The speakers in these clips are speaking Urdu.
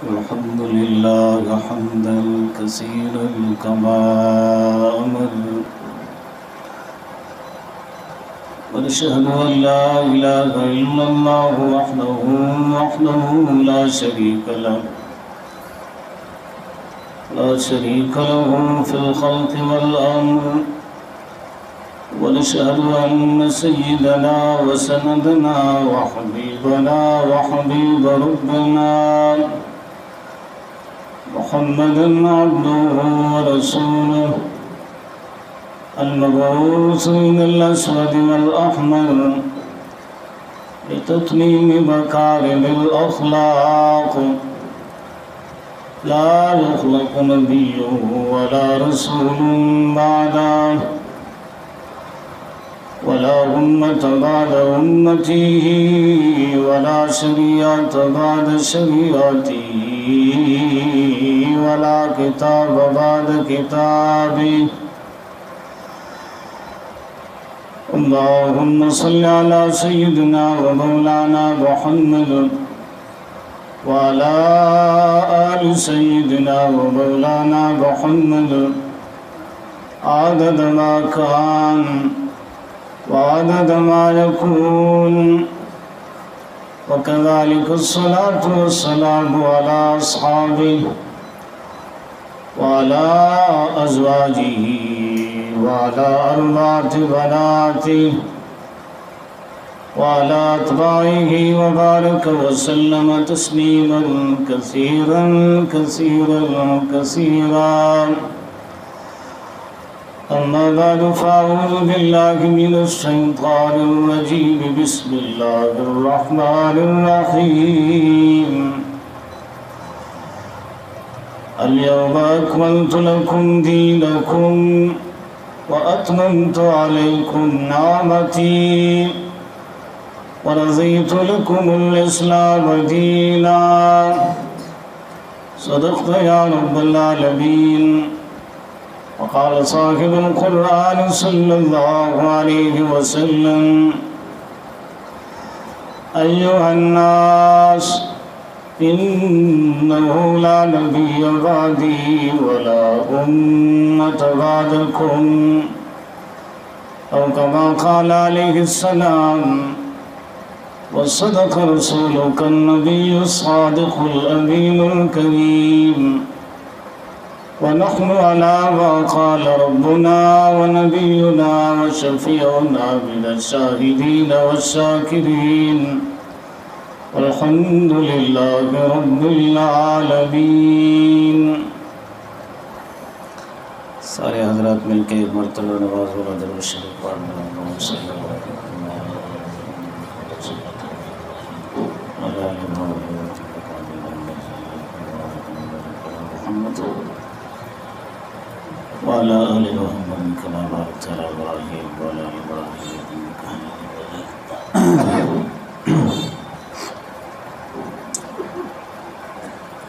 الحمد لله حمدا كثيرا كما أمر ونشهد أن لا إله إلا الله وحده لا شريك له في الخلق والأمر ونشهد أن سيدنا وسندنا وحبيبنا وحبيب ربنا محمدا عبده ورسوله المبعوث من الأسود والأحمر لتتميم مكارم الأخلاق لا يخلق نبي ولا رسول بعده ولا أمة بعد أمته ولا شريعة بعد شريعته ولا كتاب بعد كتابه اللهم صل على سيدنا ومولانا محمد وعلى آل سيدنا ومولانا محمد عدد ما كان وعدد ما يكون وكذلك الصلاة والسلام على أصحابه وعلى أزواجه وعلى أربعة بناته وعلى أتباعه وبارك وسلم تسليما كثيرا كثيرا كثيرا أما بعد فأعوذ بالله من الشيطان الرجيم بسم الله الرحمن الرحيم اليوم أكملت لكم دينكم وأتممت عليكم نعمتي ورضيت لكم الإسلام دينا صدقت يا رب العالمين وقال صاحب القرآن صلى الله عليه وسلم أيها الناس إنه لا نبي بعدي ولا أمة بعدكم أو كما قال عليه السلام وصدق رسولك النبي الصادق الأمين الكريم ونحن على ما قال ربنا ونبينا وشفيعنا من الشاهدين والشاكرين والحمد لله رب العالمين. سارے حضرات مل کے ایک مرتبہ نواز والا درود شریف پڑھنا. اللہم صلی اللہ علیہ وسلم وعلى آل محمد كما باركت على إبراهيم وعلى آل إبراهيم إنك حميد مجيد.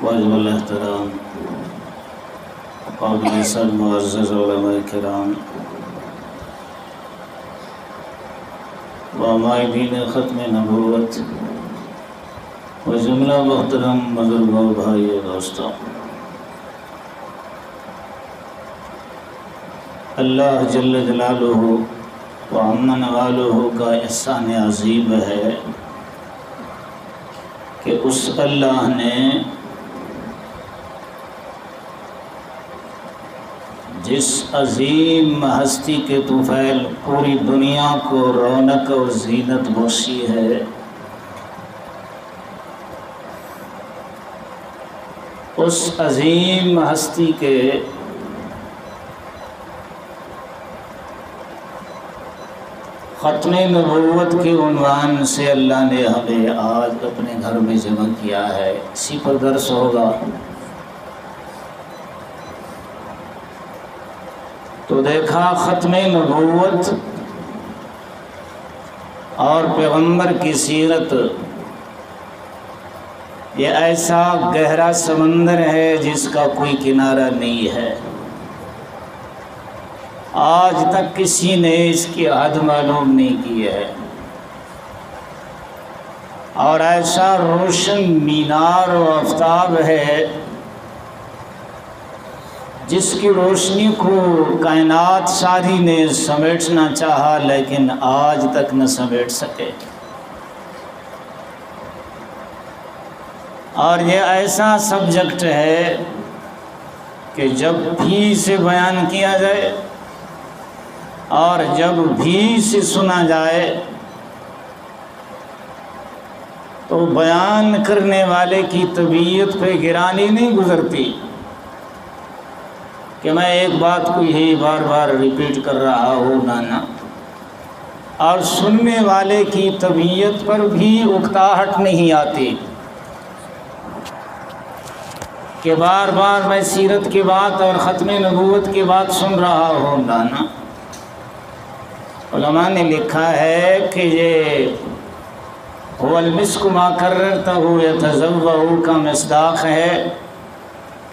واجب الاحترام قابل سر معزز علماء کرام وعمائدین ختم نبوت و جملہ محترم بزرگوں بھائی دوستوں، اللہ جل جلالہ و عم نوالہ کا احسان عظیم ہے کہ اس اللہ نے جس عظیم ہستی کے طفیل پوری دنیا کو رونق اور زینت بخشی ہے، اس عظیم ہستی کے ختم نبوت کے عنوان سے اللہ نے ہمیں آج اپنے گھر میں جمع کیا ہے. اسی پر درس ہوگا. تو دیکھا ختم نبوت اور پیغمبر کی سیرت یہ ایسا گہرا سمندر ہے جس کا کوئی کنارہ نہیں ہے. آج تک کسی نے اس کی حد معلوم نہیں کی ہے. اور ایسا روشن مینار و آفتاب ہے جس کی روشنی کو کائنات ساری نے سمیٹنا چاہا لیکن آج تک نہ سمیٹ سکے۔ اور یہ ایسا سبجیکٹ ہے کہ جب بھی اسے بیان کیا جائے اور جب بھی اسے سنا جائے تو بیان کرنے والے کی طبیعت پہ گرانی نہیں گزرتی کہ میں ایک بات کو یہی بار بار ریپیٹ کر رہا ہوں، نانا، اور سننے والے کی طبیعت پر بھی اکتاہٹ نہیں آتی کہ بار بار میں سیرت کی بات اور ختم نبوت کی بات سن رہا ہوں، نانا۔ علماء نے لکھا ہے کہ یہ هو المسک ما کررته یتذوق کا مصداق ہے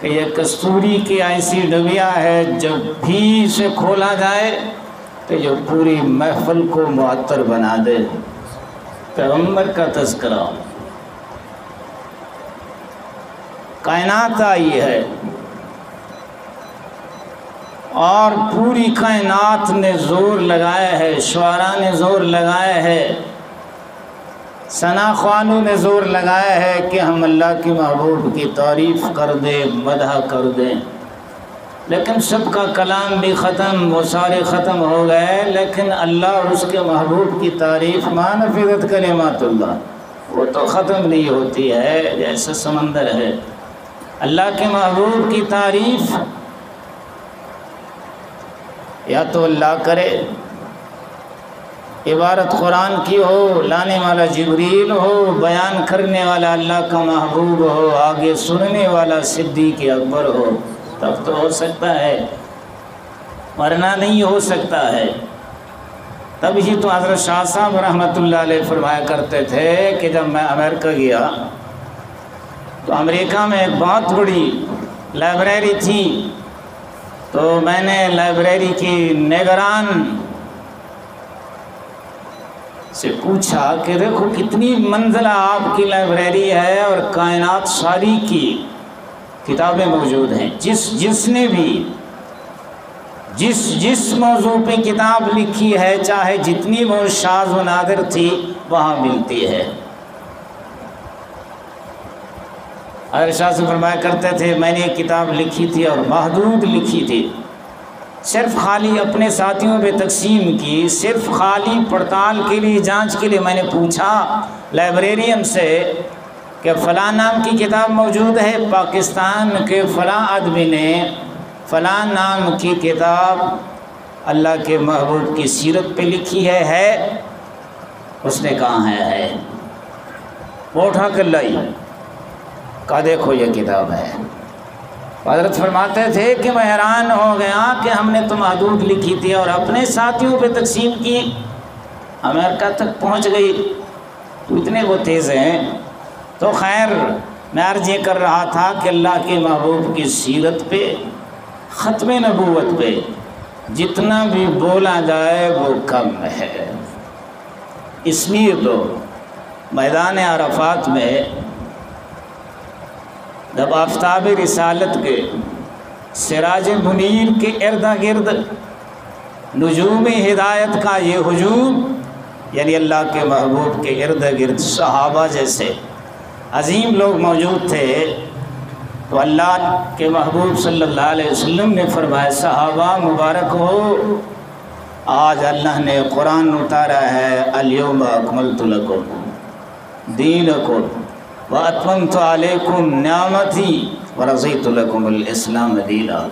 کہ یہ کستوری کی ایسی ڈبیا ہے جب بھی اسے کھولا جائے تو یہ پوری محفل کو معطر بنا دے۔ پیغمبر کا تذکرہ، کائنات آئی ہے اور پوری کائنات نے زور لگایا ہے، شعراء نے زور لگایا ہے، ثنا خوانوں نے زور لگایا ہے کہ ہم اللہ کے محبوب کی تعریف کر دیں، مدح کر دیں، لیکن سب کا کلام بھی ختم، وہ سارے ختم ہو گئے، لیکن اللہ اور اس کے محبوب کی تعریف ما نفذت کلمات اللہ، وہ تو ختم نہیں ہوتی ہے، جیسے سمندر ہے۔ اللہ کے محبوب کی تعریف یا تو اللہ کرے، عبارت قرآن کی ہو، لانے والا جبریل ہو، بیان کرنے والا اللہ کا محبوب ہو، آگے سننے والا صدیق اکبر ہو، تب تو ہو سکتا ہے، ورنہ نہیں ہو سکتا ہے۔ تب ہی تو حضرت شاہ صاحب رحمۃ اللہ علیہ فرمایا کرتے تھے کہ جب میں امریکہ گیا تو امریکہ میں ایک بہت بڑی لائبریری تھی، تو میں نے لائبریری کی نگران سے پوچھا کہ دیکھو کتنی منزلہ آپ کی لائبریری ہے اور کائنات ساری کی کتابیں موجود ہیں، جس نے بھی جس موضوع پہ کتاب لکھی ہے، چاہے جتنی وہ شاذ و نادر تھی، وہاں ملتی ہے۔ حضرت شاہ سے فرمایا کرتے تھے میں نے ایک کتاب لکھی تھی اور محدود لکھی تھی، صرف خالی اپنے ساتھیوں پہ تقسیم کی، صرف خالی پڑتال کے لیے، جانچ کے لیے میں نے پوچھا لائبریرین سے کہ فلاں نام کی کتاب موجود ہے، پاکستان کے فلاں آدمی نے فلاں نام کی کتاب اللہ کے محبوب کی سیرت پہ لکھی ہے؟ اس نے کہا ہے، وہ اٹھا کر لائی، کہا دیکھو یہ کتاب ہے۔ حضرت فرماتے تھے کہ میں حیران ہو گیا کہ ہم نے تو محدود لکھی تھی اور اپنے ساتھیوں پہ تقسیم کی، امریکہ تک پہنچ گئی، تو اتنے وہ تیز ہیں۔ تو خیر میں عرض یہ کر رہا تھا کہ اللہ کے محبوب کی سیرت پہ، ختم نبوت پہ جتنا بھی بولا جائے وہ کم ہے۔ اس لیے تو میدان عرفات میں جب آفتاب رسالت کے سراج منیر کے ارد گرد نجوم ہدایت کا یہ ہجوم، یعنی اللہ کے محبوب کے ارد گرد صحابہ جیسے عظیم لوگ موجود تھے، تو اللہ کے محبوب صلی اللہ علیہ وسلم نے فرمایا صحابہ مبارک ہو، آج اللہ نے قرآن اتارا ہے، الیوم اکملت لکم دینکم وَأَتْمَمْتُ عَلَيْكُمْ نِعْمَتِي وَرَضِيتُ لَكُمُ الْإِسْلَامَ دِينًا۔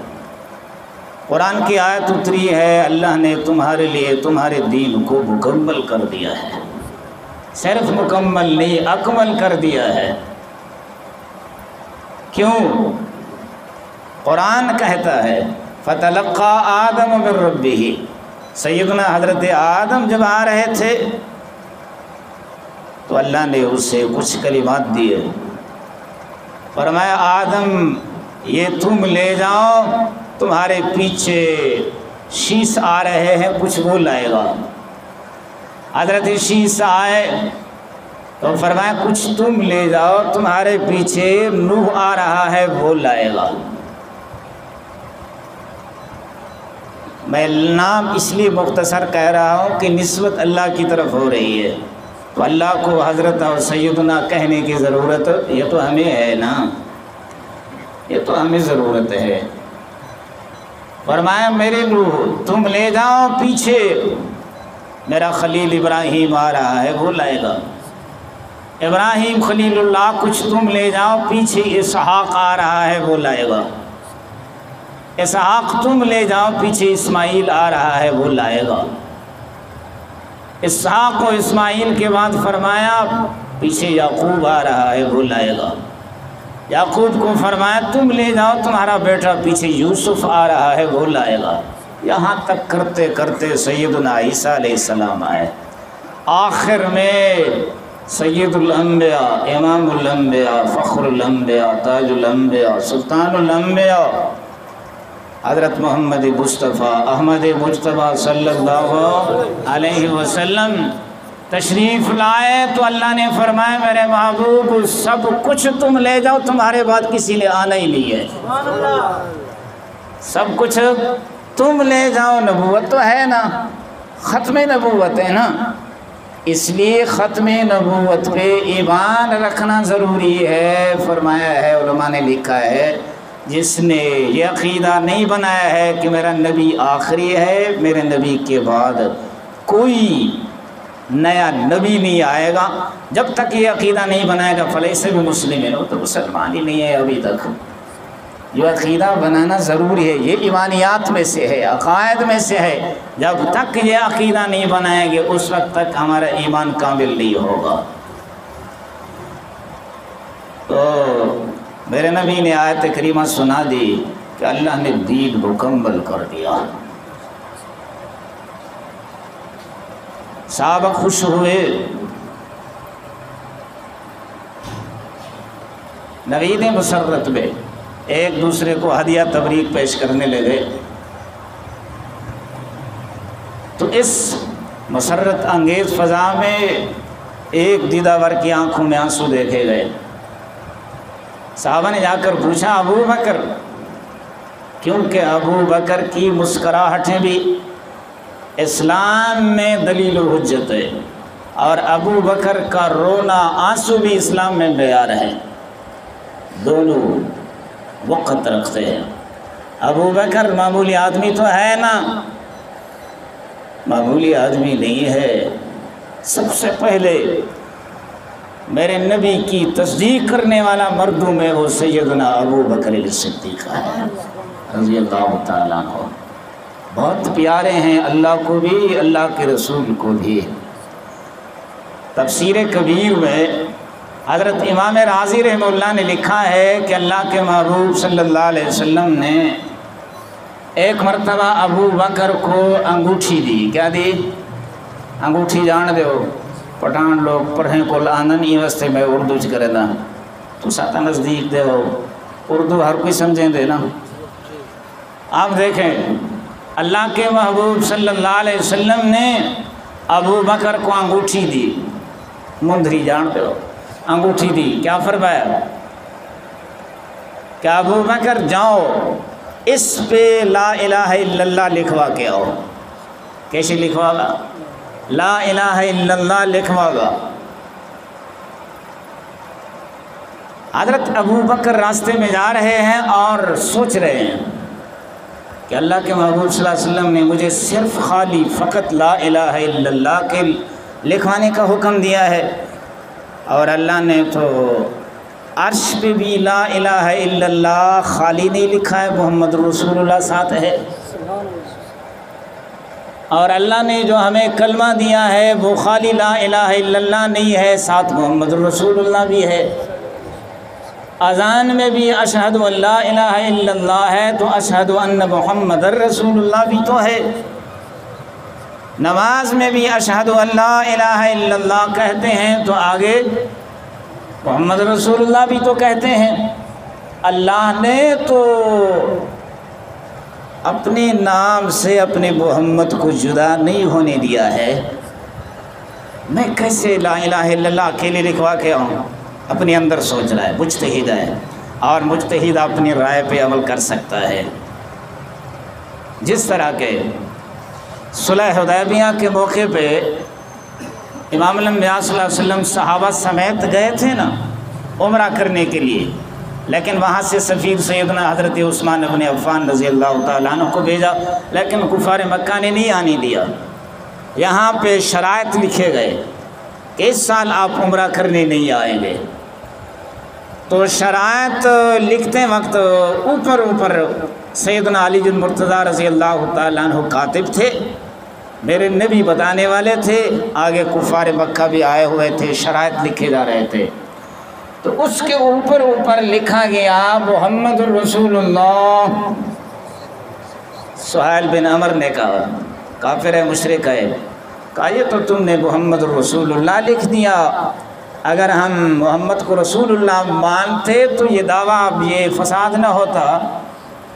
قرآن کی آیت اتری ہے، اللہ نے تمہارے لیے تمہارے دین کو مکمل کر دیا ہے، صرف مکمل نہیں اکمل کر دیا ہے۔ کیوں؟ قرآن کہتا ہے فَتَلَقَّى آدَمُ مِن رَبِّهِ، سیدنا حضرت آدم جب آ رہے تھے تو اللہ نے اسے کچھ کلمات دیے، فرمایا آدم یہ تم لے جاؤ، تمہارے پیچھے شیش آ رہے ہیں، کچھ وہ لائے گا۔ حضرت شیش آئے، تو فرمایا کچھ تم لے جاؤ، تمہارے پیچھے نوح آ رہا ہے وہ لائے گا۔ میں نام اس لیے مختصر کہہ رہا ہوں کہ نسبت اللہ کی طرف ہو رہی ہے، تو اللہ کو حضرت اور سیدنا کہنے کی ضرورت یہ تو ہمیں ہے نا، یہ تو ہمیں ضرورت ہے۔ فرمایا میرے نوح تم لے جاؤ، پیچھے میرا خلیل ابراہیم آ رہا ہے وہ لائے گا۔ ابراہیم خلیل اللہ کچھ تم لے جاؤ، پیچھے اسحاق آ رہا ہے وہ لائے گا۔ اسحاق تم لے جاؤ، پیچھے اسماعیل آ رہا ہے وہ لائے گا۔ اسحاق و اسماعیل کے بعد فرمایا پیچھے یعقوب آ رہا ہے وہ لائے گا۔ یعقوب کو فرمایا تم لے جاؤ، تمہارا بیٹا پیچھے یوسف آ رہا ہے وہ لائے گا۔ یہاں تک کرتے کرتے سیدنا عیسیٰ علیہ السلام آئے، آخر میں سید الانبیاء، امام الانبیاء، فخر الانبیاء، تاج الانبیاء، سلطان الانبیاء حضرت محمد مصطفیٰ احمد مجتبیٰ صلی اللہ علیہ وسلم تشریف لائے تو اللہ نے فرمایا میرے محبوب سب کچھ تم لے جاؤ، تمہارے بعد کسی نے آنا ہی نہیں ہے، سب کچھ تم لے جاؤ۔ نبوت تو ہے نا، ختم نبوت ہے نا، اس لیے ختم نبوت پہ ایمان رکھنا ضروری ہے۔ فرمایا ہے، علماء نے لکھا ہے جس نے یہ عقیدہ نہیں بنایا ہے کہ میرا نبی آخری ہے، میرے نبی کے بعد کوئی نیا نبی نہیں آئے گا، جب تک یہ عقیدہ نہیں بنائے گا فلیس بمسلم ہے، وہ تو مسلمان ہی نہیں ہے ابھی تک۔ یہ عقیدہ بنانا ضروری ہے، یہ ایمانیات میں سے ہے، عقائد میں سے ہے۔ جب تک یہ عقیدہ نہیں بنائیں گے اس وقت تک ہمارا ایمان کامل نہیں ہوگا۔ تو میرے نبی نے آیت کریمہ سنا دی کہ اللہ نے دین مکمل کر دیا۔ صحابہ خوش ہوئے، نوید مسرت میں ایک دوسرے کو ہدیہ تبریک پیش کرنے لگے، تو اس مسرت انگیز فضا میں ایک دیدہ ور کی آنکھوں میں آنسو دیکھے گئے۔ صحابہ نے جا کر پوچھا ابو بکر، کیونکہ ابو بکر کی مسکراہٹیں بھی اسلام میں دلیل و حجت ہے، اور ابو بکر کا رونا آنسو بھی اسلام میں معیار ہے، دونوں وقت رکھتے ہیں۔ ابو بکر معمولی آدمی تو ہے نا، معمولی آدمی نہیں ہے، سب سے پہلے میرے نبی کی تصدیق کرنے والا مردوں میں وہ سیدنا ابو بکر صدیق ہے رضی اللہ تعالیٰ عنہ۔ بہت پیارے ہیں اللہ کو بھی، اللہ کے رسول کو بھی۔ تفسیر کبیر میں حضرت امام رازی رحمہ اللہ نے لکھا ہے کہ اللہ کے محبوب صلی اللہ علیہ وسلم نے ایک مرتبہ ابو بکر کو انگوٹھی دی۔ کیا دی؟ انگوٹھی جان دیو پٹھان لوگ پڑھیں کو لانن ای واسطے میں اردو چ کرے نا، تو ساتھ نزدیک دے ہو اردو ہر کوئی سمجھیں دے نا۔ آپ دیکھیں اللہ کے محبوب صلی اللہ علیہ وسلم نے ابو بکر کو انگوٹھی دی، مندری جان دے ہو انگوٹھی دی۔ کیا فرمایا کہ ابو بکر جاؤ اس پہ لا الہ الا اللہ لکھوا کے آؤ۔ کیسے لکھوا گا؟ لا الہ الا اللہ لکھوا گا۔ حضرت ابو بکر راستے میں جا رہے ہیں اور سوچ رہے ہیں کہ اللہ کے محبوب صلی اللہ علیہ وسلم نے مجھے صرف خالی فقط لا الہ الا اللہ کے لکھوانے کا حکم دیا ہے، اور اللہ نے تو عرش پہ بھی لا الہ الا اللہ خالی نہیں لکھا ہے، محمد رسول اللہ ساتھ ہے، اور اللہ نے جو ہمیں کلمہ دیا ہے وہ خالی لا الہ الا اللہ نہیں ہے، ساتھ محمد رسول اللہ بھی ہے۔ اذان میں بھی اشہد ان لا الہ الا اللہ ہے تو اشہد ان محمد رسول اللہ بھی تو ہے۔ نماز میں بھی اشہد ان لا الہ الا اللہ کہتے ہیں تو آگے محمد رسول اللہ بھی تو کہتے ہیں۔ اللہ نے تو اپنے نام سے اپنے محمد کو جدا نہیں ہونے دیا ہے، میں کیسے لا الہ الا اللہ اکیلے لکھوا کے آؤں؟ اپنے اندر سوچ رہا ہے، مجتہد ہے، اور مجتہد اپنی رائے پہ عمل کر سکتا ہے۔ جس طرح کے صلح حدیبیہ کے موقع پہ امام الانبیاء صلی اللہ علیہ وسلم صحابہ سمیت گئے تھے نا عمرہ کرنے کے لیے، لیکن وہاں سے سفیر سیدنا حضرت عثمان بن عفان رضی اللہ تعالیٰ عنہ کو بھیجا، لیکن کفار مکہ نے نہیں آنے دیا۔ یہاں پہ شرائط لکھے گئے کہ اس سال آپ عمرہ کرنے نہیں آئیں گے۔ تو شرائط لکھتے وقت اوپر سیدنا علی بن مرتضیٰ رضی اللہ تعالیٰ عنہ کاتب تھے، میرے نبی بتانے والے تھے، آگے کفار مکہ بھی آئے ہوئے تھے، شرائط لکھے جا رہے تھے۔ تو اس کے اوپر لکھا گیا محمد الرسول اللہ۔ سہیل بن عمر نے کہا، کافر ہے، مشرک ہے، کہا یہ تو تم نے محمد الرسول اللہ لکھ دیا، اگر ہم محمد کو رسول اللہ مانتے تو یہ دعویٰ اب یہ فساد نہ ہوتا،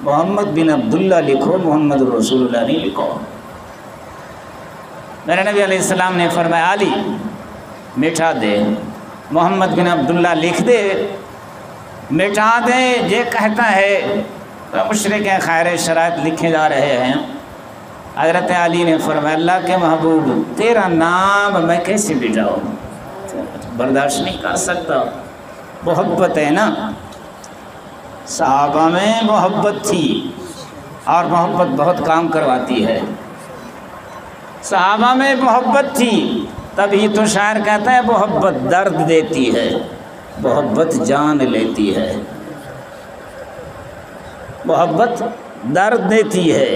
محمد بن عبداللہ لکھو، محمد الرسول اللہ نہیں لکھو۔ میرے نبی علیہ السلام نے فرمایا علی مٹھا دے، محمد بن عبداللہ لکھ دے، مٹھا دے، یہ کہتا ہے مشرک ہیں، خیر شرائط لکھے جا رہے ہیں۔ حضرت علی نے فرمایا اللہ کے محبوب تیرا نام میں کیسے مٹاؤں، برداشت نہیں کر سکتا، محبت ہے نا۔ صحابہ میں محبت تھی، اور محبت بہت کام کرواتی ہے۔ صحابہ میں محبت تھی، تبھی تو شاعر کہتا ہے محبت درد دیتی ہے، محبت جان لیتی ہے۔ محبت درد دیتی ہے،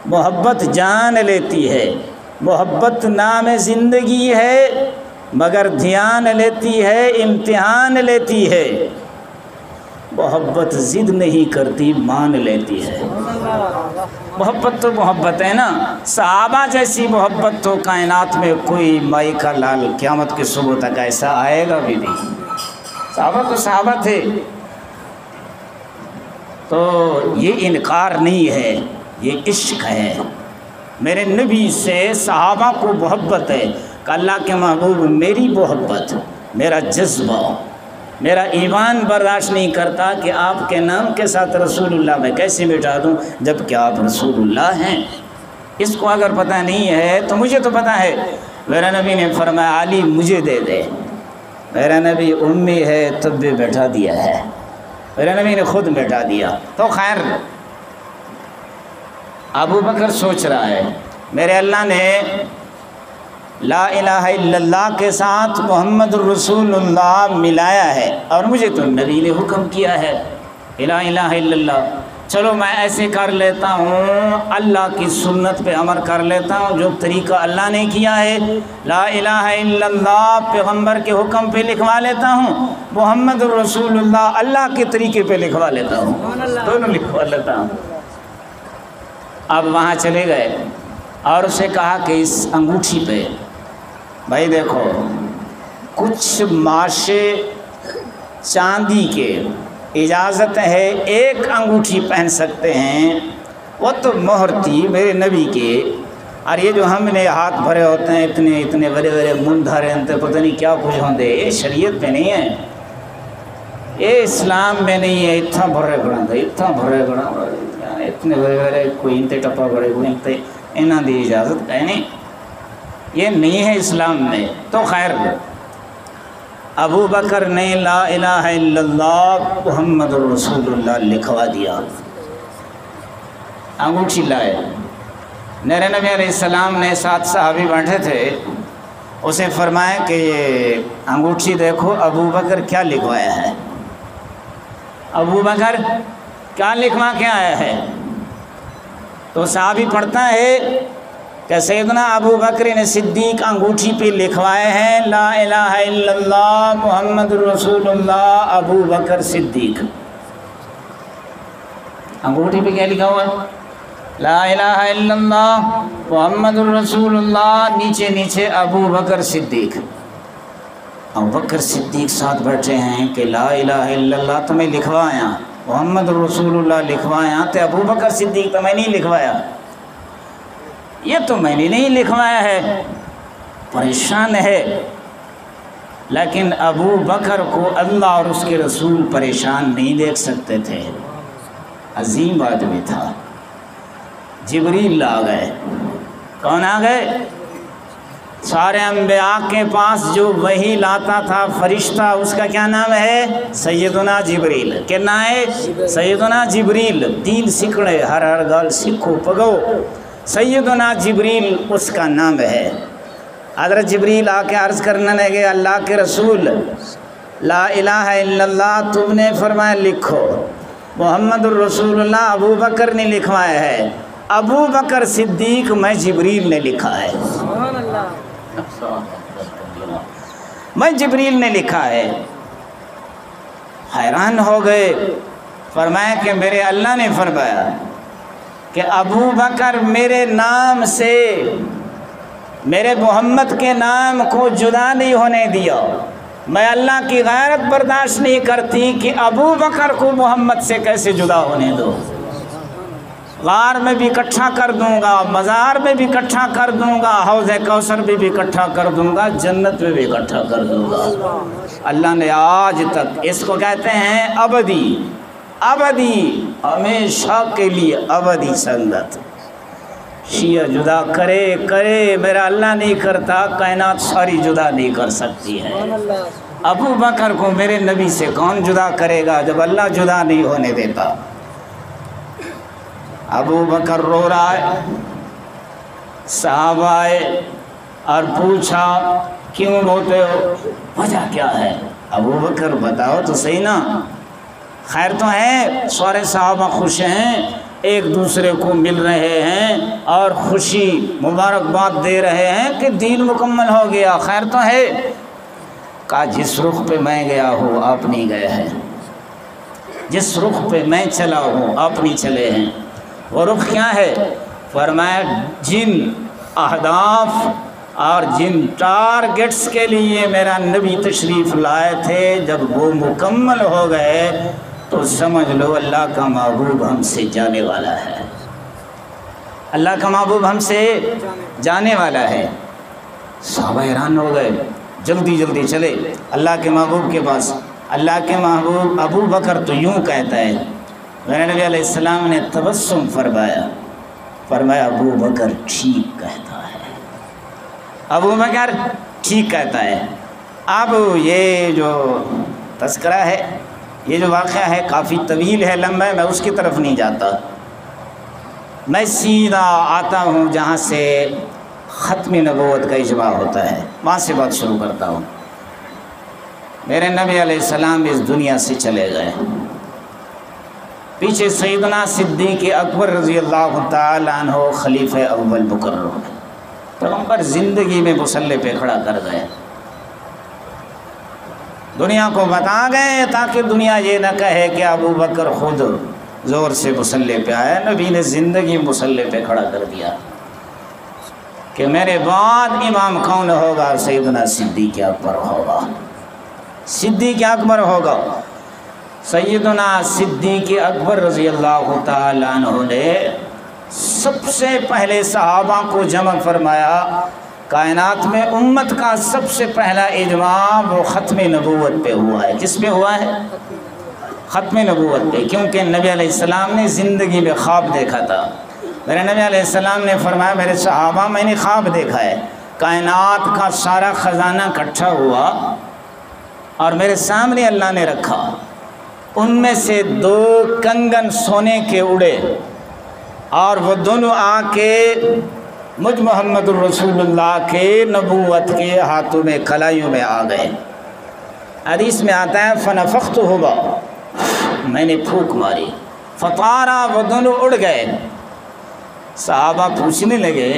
محبت جان لیتی ہے، محبت نام زندگی ہے، مگر دھیان لیتی ہے، امتحان لیتی ہے۔ محبت ضد نہیں کرتی، مان لیتی ہے۔ محبت تو محبت ہے نا، صحابہ جیسی محبت تو کائنات میں کوئی مائی کا لال قیامت کے صبح تک ایسا آئے گا بھی نہیں۔ صحابہ تو صحابہ تھے، تو یہ انکار نہیں ہے، یہ عشق ہے۔ میرے نبی سے صحابہ کو محبت ہے کہ اللہ کے محبوب میری محبت، میرا جذبہ، میرا ایمان برداشت نہیں کرتا کہ آپ کے نام کے ساتھ رسول اللہ میں کیسے مٹا دوں جب کہ آپ رسول اللہ ہیں۔ اس کو اگر پتہ نہیں ہے تو مجھے تو پتہ ہے۔ میرا نبی نے فرمایا علی مجھے دے دے، میرا نبی امی ہے تب بھی بیٹھا دیا ہے، میرا نبی نے خود بیٹھا دیا۔ تو خیر ابو بکر سوچ رہا ہے میرے اللہ نے لا الہ الا اللہ کے ساتھ محمد الرسول اللہ ملایا ہے، اور مجھے تو نبی نے حکم کیا ہے لا الہ الا اللہ، چلو میں ایسے کر لیتا ہوں، اللہ کی سنت پہ عمل کر لیتا ہوں، جو طریقہ اللہ نے کیا ہے لا الہ الا اللہ پیغمبر کے حکم پہ لکھوا لیتا ہوں، محمد الرسول اللہ اللہ کے طریقے پہ لکھوا لیتا ہوں، دونوں لکھوا لیتا ہوں۔ اب وہاں چلے گئے اور اسے کہا کہ اس انگوٹھی پہ بھائی دیکھو کچھ ماشے چاندی کے اجازت ہے ایک انگوٹھی پہن سکتے ہیں، وہ تو مہر تھی میرے نبی کے، اور یہ جو ہم نے ہاتھ بھرے ہوتے ہیں اتنے اتنے بڑے بڑے مندھر ہیں، پتہ نہیں کیا کچھ ہوندے، یہ شریعت میں نہیں ہے، یہ اسلام میں نہیں ہے، اتنا بھرے گڑا اتنا بھرے گڑا اتنے بڑے بڑے کوئی انتے ٹپا بڑے کوئی انتے انہاں دی اجازت ہے نہیں، یہ نہیں ہے اسلام میں۔ تو خیر ابو بکر نے لا الہ الا اللہ محمد الرسول اللہ لکھوا دیا، انگوٹھی لائے۔ میرے نبی علیہ السلام نے 7 صحابی بیٹھے تھے، اسے فرمایا کہ یہ انگوٹھی دیکھو ابو بکر کیا لکھوایا ہے، ابو بکر کیا لکھوا کے آیا ہے۔ تو صحابی پڑھتا ہے کہ سیدنا ابو بکر نے صدیق انگوٹھی پہ لکھوائے ہیں لا الہ الا اللہ محمد رسول اللہ ابو بکر صدیق۔ انگوٹھی پہ کیا لکھا ہوا ہے؟ لا الہ الا اللہ محمد رسول اللہ، نیچے نیچے ابو بکر صدیق۔ ابو بکر صدیق ساتھ بیٹھے ہیں کہ لا الہ الا اللہ تو میں لکھوایا، محمد رسول اللہ لکھوایا، تو ابو بکر صدیق تو میں نہیں لکھوایا، یہ تو میں نے نہیں لکھوایا ہے۔ پریشان ہے، لیکن ابو بکر کو اللہ اور اس کے رسول پریشان نہیں دیکھ سکتے تھے۔ عظیم آدمی تھا۔ جبریل آ گئے۔ کون آ گئے؟ سارے انبیاء کے پاس جو وحی لاتا تھا فرشتہ، اس کا کیا نام ہے؟ سیدنا جبریل۔ کیا نام ہے؟ سیدنا جبریل۔ 3 سکڑے ہر گال سکھو پگو، سیدنا جبریل اس کا نام ہے۔ حضرت جبریل آ کے عرض کرنے لگے اللہ کے رسول لا الہ الا اللہ تم نے فرمایا لکھو، محمد الرسول اللہ ابو بکر نے لکھوایا ہے، ابو بکر صدیق میں جبریل نے لکھا ہے، میں جبریل نے لکھا ہے۔ حیران ہو گئے، فرمایا کہ میرے اللہ نے فرمایا کہ ابو بکر میرے نام سے، میرے محمد کے نام کو جدا نہیں ہونے دیا۔ میں اللہ کی غیرت برداشت نہیں کرتی کہ ابو بکر کو محمد سے کیسے جدا ہونے دو۔ غار میں بھی اکٹھا کر دوں گا، مزار میں بھی اکٹھا کر دوں گا، حوض کوثر میں بھی اکٹھا کر دوں گا، جنت میں بھی اکٹھا کر دوں گا۔ اللہ نے آج تک اس کو کہتے ہیں ابدی، ابدی، ہمیشہ کے لیے ابدی سنگت۔ شیعہ جدا کرے کرے، میرا اللہ نہیں کرتا، کائنات ساری جدا نہیں کر سکتی ہے۔ ابو بکر کو میرے نبی سے کون جدا کرے گا جب اللہ جدا نہیں ہونے دیتا؟ ابو بکر رو رہا ہے، صحابہ آئے اور پوچھا کیوں روتے ہو، وجہ کیا ہے؟ ابو بکر بتاؤ تو صحیح نا، خیر تو ہے، سارے صحابہ خوش ہیں، ایک دوسرے کو مل رہے ہیں اور خوشی مبارکباد دے رہے ہیں کہ دین مکمل ہو گیا، خیر تو ہے۔ کہا جس رخ پہ میں گیا ہوں آپ نہیں گئے ہیں، جس رخ پہ میں چلا ہوں آپ نہیں چلے ہیں۔ وہ رخ کیا ہے؟ فرمایا جن اہداف اور جن ٹارگٹس کے لیے میرا نبی تشریف لائے تھے، جب وہ مکمل ہو گئے تو سمجھ لو اللہ کا محبوب ہم سے جانے والا ہے، اللہ کا محبوب ہم سے جانے والا ہے۔ صحابہ حیران ہو گئے، جلدی جلدی چلے اللہ کے محبوب کے پاس۔ اللہ کے محبوب ابو بکر تو یوں کہتا ہے، میرے نبی علیہ السلام نے تبسم فرمایا ابو بکر ٹھیک کہتا ہے، ابو بکر ٹھیک کہتا ہے۔ اب یہ جو تذکرہ ہے، یہ جو واقعہ ہے کافی طویل ہے، لمبا ہے، میں اس کی طرف نہیں جاتا، میں سیدھا آتا ہوں جہاں سے ختم نبوت کا اجماع ہوتا ہے، وہاں سے بات شروع کرتا ہوں۔ میرے نبی علیہ السلام اس دنیا سے چلے گئے، پیچھے سیدنا صدیق اکبر رضی اللہ تعالیٰ عنہ خلیفہ اول مقرر ہو گئے، پیغمبر زندگی میں مصلی پہ کھڑا کر گئے، دنیا کو بتا گئے تاکہ دنیا یہ نہ کہے کہ ابو بکر خود زور سے مصلی پہ آیا، نبی نے زندگی مصلی پہ کھڑا کر دیا کہ میرے بعد امام کون ہوگا؟ سیدنا صدیق اکبر ہوگا، صدیق اکبر ہوگا۔ سیدنا صدیق اکبر رضی اللہ تعالیٰ عنہ نے سب سے پہلے صحابہ کو جمع فرمایا۔ کائنات میں امت کا سب سے پہلا اجماع وہ ختم نبوت پہ ہوا ہے۔ کس پہ ہوا ہے؟ ختم نبوت پہ، کیونکہ نبی علیہ السلام نے زندگی میں خواب دیکھا تھا۔ میرے نبی علیہ السلام نے فرمایا میرے صحابہ میں نے خواب دیکھا ہے، کائنات کا سارا خزانہ اکٹھا ہوا اور میرے سامنے اللہ نے رکھا، ان میں سے 2 کنگن سونے کے اڑے اور وہ دونوں آ کے مجھ محمد الرسول اللہ کے نبوت کے ہاتھوں میں کلائیوں میں آ گئے۔ حدیث میں آتا ہے فنفختہما، میں نے پھونک ماری، فطارا، وہ دونوں اڑ گئے۔ صحابہ پوچھنے لگے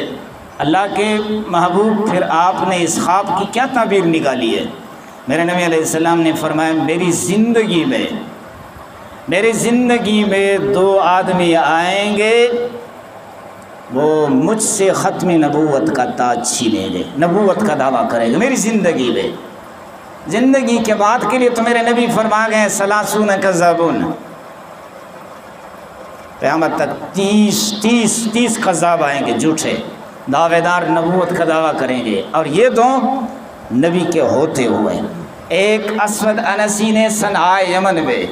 اللہ کے محبوب پھر آپ نے اس خواب کی کیا تعبیر نکالی ہے؟ میرے نبی علیہ السلام نے فرمایا میری زندگی میں 2 آدمی آئیں گے، وہ مجھ سے ختم نبوت کا تاج چھینیں گے، نبوت کا دعویٰ کریں گے میری زندگی میں۔ زندگی کے بعد کے لیے تو میرے نبی فرما گئے 30 کذابون، قیامت تک 30 کذاب آئیں گے، جھوٹے دعوے دار نبوت کا دعویٰ کریں گے، اور یہ دو نبی کے ہوتے ہوئے، ایک اسود انسی نے صنعاء یمن میں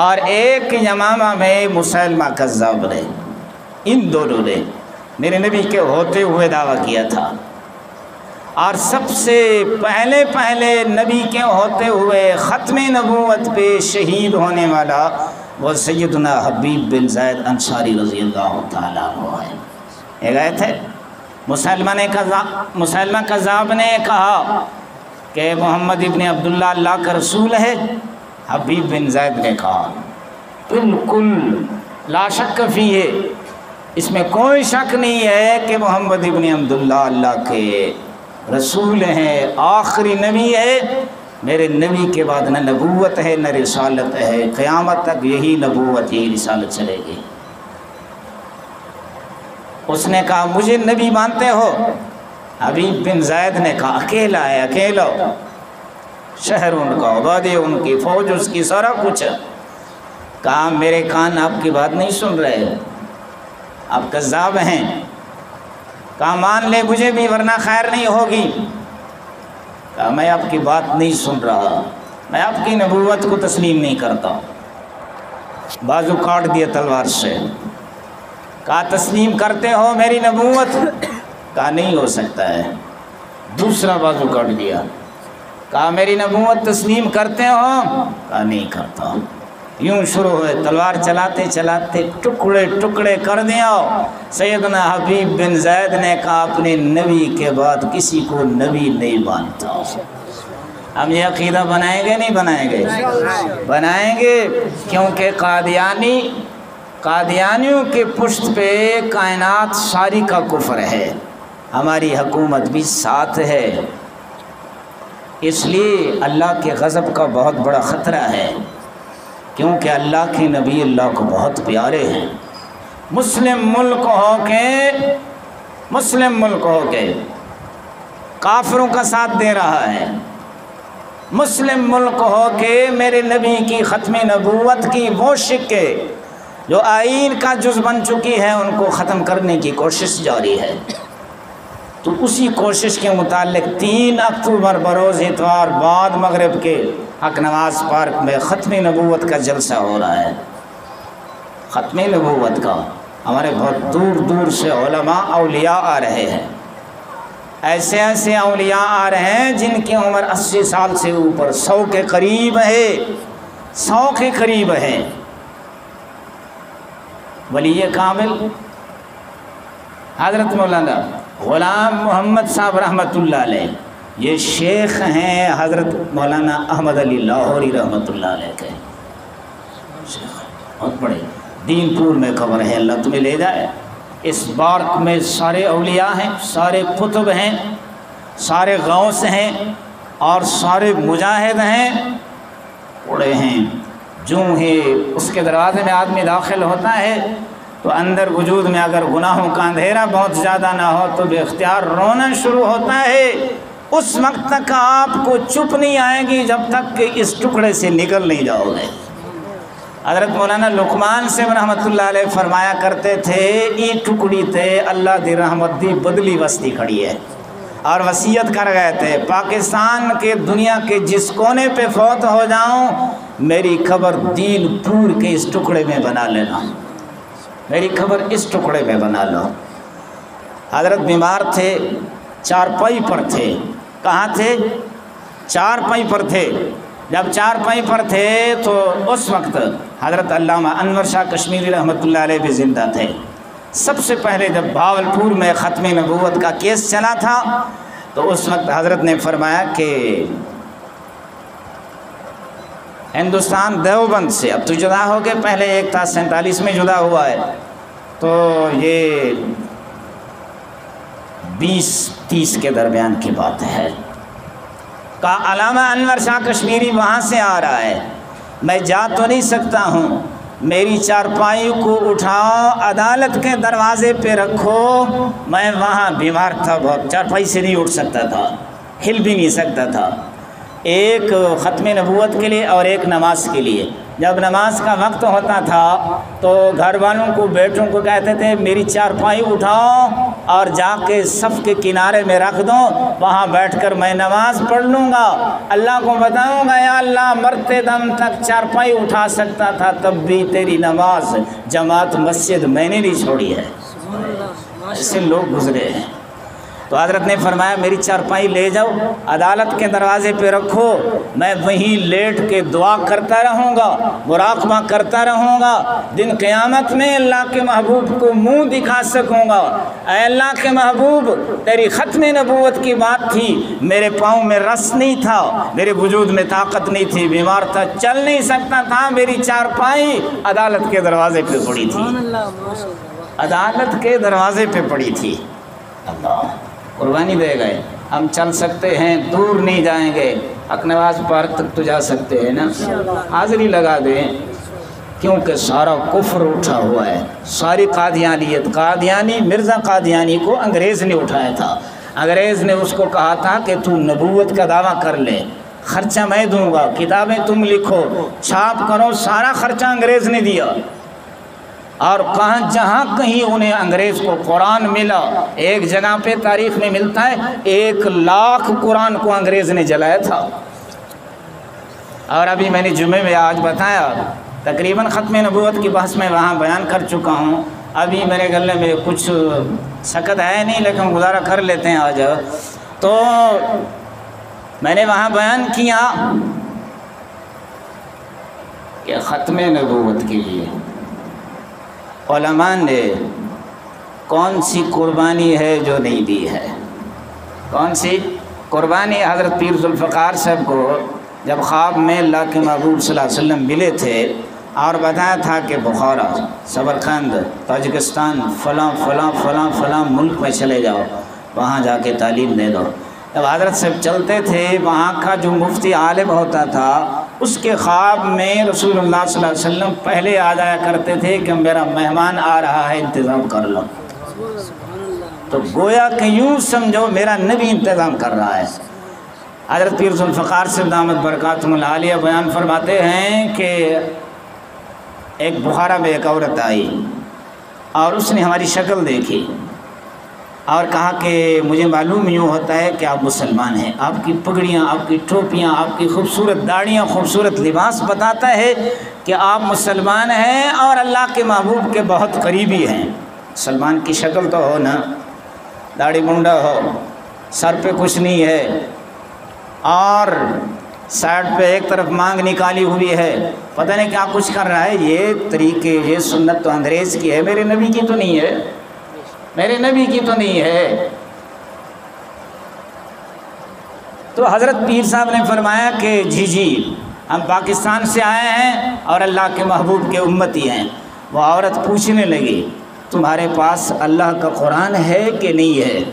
اور ایک یمامہ میں مسیلمہ کذاب نے، ان دونوں نے میرے نبی کے ہوتے ہوئے دعویٰ کیا تھا۔ اور سب سے پہلے نبی کے ہوتے ہوئے ختم نبوت پہ شہید ہونے والا وہ سیدنا حبیب بن زید انصاری رضی اللہ تعالیٰ عنہ ہے۔ یہ گئے تھے مسیلمہ کذاب نے کہا کہ محمد ابن عبداللہ اللہ کا رسول ہے، حبیب بن زید نے کہا بالکل لا شک فیہ، اس میں کوئی شک نہیں ہے کہ محمد ابن عبداللہ اللہ کے رسول ہیں، آخری نبی ہے، میرے نبی کے بعد نہ نبوت ہے نہ رسالت ہے، قیامت تک یہی نبوت یہی رسالت چلے گی۔ اس نے کہا مجھے نبی مانتے ہو؟ حبیب بن زید نے کہا اکیلا ہے، اکیلا، شہر ان کا، آبادی ان کی، فوج اس کی، سارا کچھ۔ کہا میرے کان آپ کی بات نہیں سن رہے، آپ کذاب ہیں۔ کہا مان لے مجھے بھی ورنہ خیر نہیں ہوگی۔ کہا میں آپ کی بات نہیں سن رہا، میں آپ کی نبوت کو تسلیم نہیں کرتا۔ بازو کاٹ دیا تلوار سے۔ کہا تسلیم کرتے ہو میری نبوت؟ کہا نہیں ہو سکتا ہے۔ دوسرا بازو کاٹ دیا۔ کہا میری نبوت تسلیم کرتے ہو؟ کہا نہیں کرتا۔ یوں شروع ہوئے، تلوار چلاتے چلاتے ٹکڑے ٹکڑے کر دیا۔ سیدنا حبیب بن زید نے کہا اپنے نبی کے بعد کسی کو نبی نہیں مانتا۔ ہم یہ عقیدہ بنائیں گے نہیں بنائیں گے؟ بنائیں گے، کیونکہ قادیانیوں کے پشت پہ کائنات ساری کا کفر ہے، ہماری حکومت بھی ساتھ ہے، اس لیے اللہ کے غضب کا بہت بڑا خطرہ ہے، کیونکہ اللہ کے نبی اللہ کو بہت پیارے ہیں۔ مسلم ملک ہو کے کافروں کا ساتھ دے رہا ہے، مسلم ملک ہو کے میرے نبی کی ختم نبوت کی وہ شکے جو آئین کا جز بن چکی ہے ان کو ختم کرنے کی کوشش جاری ہے۔ تو اسی کوشش کے متعلق 3 اکتوبر بروز اتوار بعد مغرب کے حق نواز پارک میں ختم نبوت کا جلسہ ہو رہا ہے۔ ختم نبوت کا ہمارے بہت دور دور سے علماء اولیاء آ رہے ہیں، ایسے ایسے اولیاء آ رہے ہیں جن کی عمر 80 سال سے اوپر، 100 کے قریب ہے، 100 کے قریب ہے۔ ولی کامل حضرت مولانا غلام محمد صاحب رحمۃ اللہ علیہ، یہ شیخ ہیں حضرت مولانا احمد علی لاہوری رحمۃ اللہ علیہ کے شیخ، بہت بڑے دین پور میں قبر ہے، اللہ تمہیں لے جائے۔ اس بارک میں سارے اولیاء ہیں، سارے قطب ہیں، سارے غوث ہیں اور سارے مجاہد ہیں، بڑے ہیں۔ جو ہی اس کے دروازے میں آدمی داخل ہوتا ہے تو اندر وجود میں اگر گناہوں کا اندھیرا بہت زیادہ نہ ہو تو بے اختیار رونا شروع ہوتا ہے۔ اس وقت تک آپ کو چپ نہیں آئے گی جب تک کہ اس ٹکڑے سے نکل نہیں جاؤ گے۔ حضرت مولانا لقمان سے رحمۃ اللہ علیہ فرمایا کرتے تھے، ای ٹکڑی تے اللہ دی رحمت دی بدلی وسطی کھڑی ہے، اور وصیت کر گئے تھے پاکستان کے دنیا کے جس کونے پہ فوت ہو جاؤں میری قبر دین پور کے اس ٹکڑے میں بنا لینا، میری قبر اس ٹکڑے میں بنا لو۔ حضرت بیمار تھے، چارپائی پر تھے۔ کہاں تھے؟ چارپائی پر تھے۔ جب چارپائی پر تھے تو اس وقت حضرت علامہ انور شاہ کشمیری رحمۃ اللہ علیہ بھی زندہ تھے۔ سب سے پہلے جب بھاولپور میں ختم نبوت کا کیس چلا تھا تو اس وقت حضرت نے فرمایا کہ ہندوستان دیوبند سے اب تو جدا ہو گئے، پہلے ایک تھا 47 میں جدا ہوا ہے، تو یہ 20-30 کے درمیان کی بات ہے۔ کا علامہ انور شاہ کشمیری وہاں سے آ رہا ہے، میں جا تو نہیں سکتا ہوں، میری چارپائی کو اٹھاؤ عدالت کے دروازے پہ رکھو، میں وہاں بیمار تھا بہت، چارپائی سے نہیں اٹھ سکتا تھا، ہل بھی نہیں سکتا تھا، ایک ختم نبوت کے لیے اور ایک نماز کے لیے۔ جب نماز کا وقت ہوتا تھا تو گھر والوں کو بیٹوں کو کہتے تھے میری چارپائی اٹھاؤ اور جا کے صف کے کنارے میں رکھ دو، وہاں بیٹھ کر میں نماز پڑھ لوں گا، اللہ کو بتاؤں گا یا اللہ مرتے دم تک چارپائی اٹھا سکتا تھا تب بھی تیری نماز جماعت مسجد میں نے نہیں چھوڑی ہے۔ ایسے لوگ گزرے ہیں۔ تو حضرت نے فرمایا میری چارپائی لے جاؤ، عدالت کے دروازے پہ رکھو، میں وہیں لیٹ کے دعا کرتا رہوں گا، مراقبہ کرتا رہوں گا، دن قیامت میں اللہ کے محبوب کو منہ دکھا سکوں گا۔ اے اللہ کے محبوب، تیری ختم نبوت کی بات تھی، میرے پاؤں میں رس نہیں تھا، میرے وجود میں طاقت نہیں تھی، بیمار تھا، چل نہیں سکتا تھا، میری چارپائی عدالت کے دروازے پہ پڑی تھی، عدالت کے دروازے پہ پڑی تھی۔ اللہ قربانی دے گئے، ہم چل سکتے ہیں، دور نہیں جائیں گے، حق نواز پارک تک تو جا سکتے ہیں نا، حاضری لگا دیں، کیونکہ سارا کفر اٹھا ہوا ہے، ساری قادیانیت، قادیانی مرزا قادیانی کو انگریز نے اٹھایا تھا، انگریز نے اس کو کہا تھا کہ تو نبوت کا دعویٰ کر لے، خرچہ میں دوں گا، کتابیں تم لکھو، چھاپ کرو، سارا خرچہ انگریز نے دیا۔ اور جہاں کہیں انہیں انگریز کو قرآن ملا، ایک جگہ پہ تاریخ میں ملتا ہے 1,00,000 قرآن کو انگریز نے جلایا تھا۔ اور ابھی میں نے جمعے میں آج بتایا، تقریباً ختم نبوت کی بحث میں وہاں بیان کر چکا ہوں، ابھی میرے گلے میں کچھ سکت ہے نہیں لیکن گزارا کر لیتے ہیں آج۔ تو میں نے وہاں بیان کیا کہ ختم نبوت کے لیے علماء نے کون سی قربانی ہے جو نہیں دی ہے؟ کون سی قربانی؟ حضرت پیر ذوالفقار صاحب کو جب خواب میں اللہ کے محبوب صلی اللہ علیہ وسلم ملے تھے اور بتایا تھا کہ بخارا، سمرقند، تاجکستان، فلاں فلاں فلاں فلاں ملک میں چلے جاؤ، وہاں جا کے تعلیم دے دو۔ جب حضرت صاحب چلتے تھے، وہاں کا جو مفتی عالم ہوتا تھا اس کے خواب میں رسول اللہ صلی اللہ علیہ وسلم پہلے آ جایا کرتے تھے کہ میرا مہمان آ رہا ہے، انتظام کر لو۔ تو گویا کہ یوں سمجھو میرا نبی انتظام کر رہا ہے۔ حضرت پیر ذوالفقار صاحب دامت برکاتہم العالیہ بیان فرماتے ہیں کہ ایک بخارا میں ایک عورت آئی اور اس نے ہماری شکل دیکھی اور کہا کہ مجھے معلوم یوں ہوتا ہے کہ آپ مسلمان ہیں، آپ کی پگڑیاں، آپ کی ٹوپیاں، آپ کی خوبصورت داڑیاں، خوبصورت لباس بتاتا ہے کہ آپ مسلمان ہیں اور اللہ کے محبوب کے بہت قریبی ہیں۔ مسلمان کی شکل تو ہو نا، داڑھی منڈا ہو، سر پہ کچھ نہیں ہے اور سائڈ پہ ایک طرف مانگ نکالی ہوئی ہے، پتہ نہیں کیا کچھ کر رہا ہے۔ یہ طریقے، یہ سنت تو انگریز کی ہے، میرے نبی کی تو نہیں ہے، میرے نبی کی تو نہیں ہے۔ تو حضرت پیر صاحب نے فرمایا کہ جی ہم پاکستان سے آئے ہیں اور اللہ کے محبوب کے امتی ہیں۔ وہ عورت پوچھنے لگی تمہارے پاس اللہ کا قرآن ہے کہ نہیں ہے؟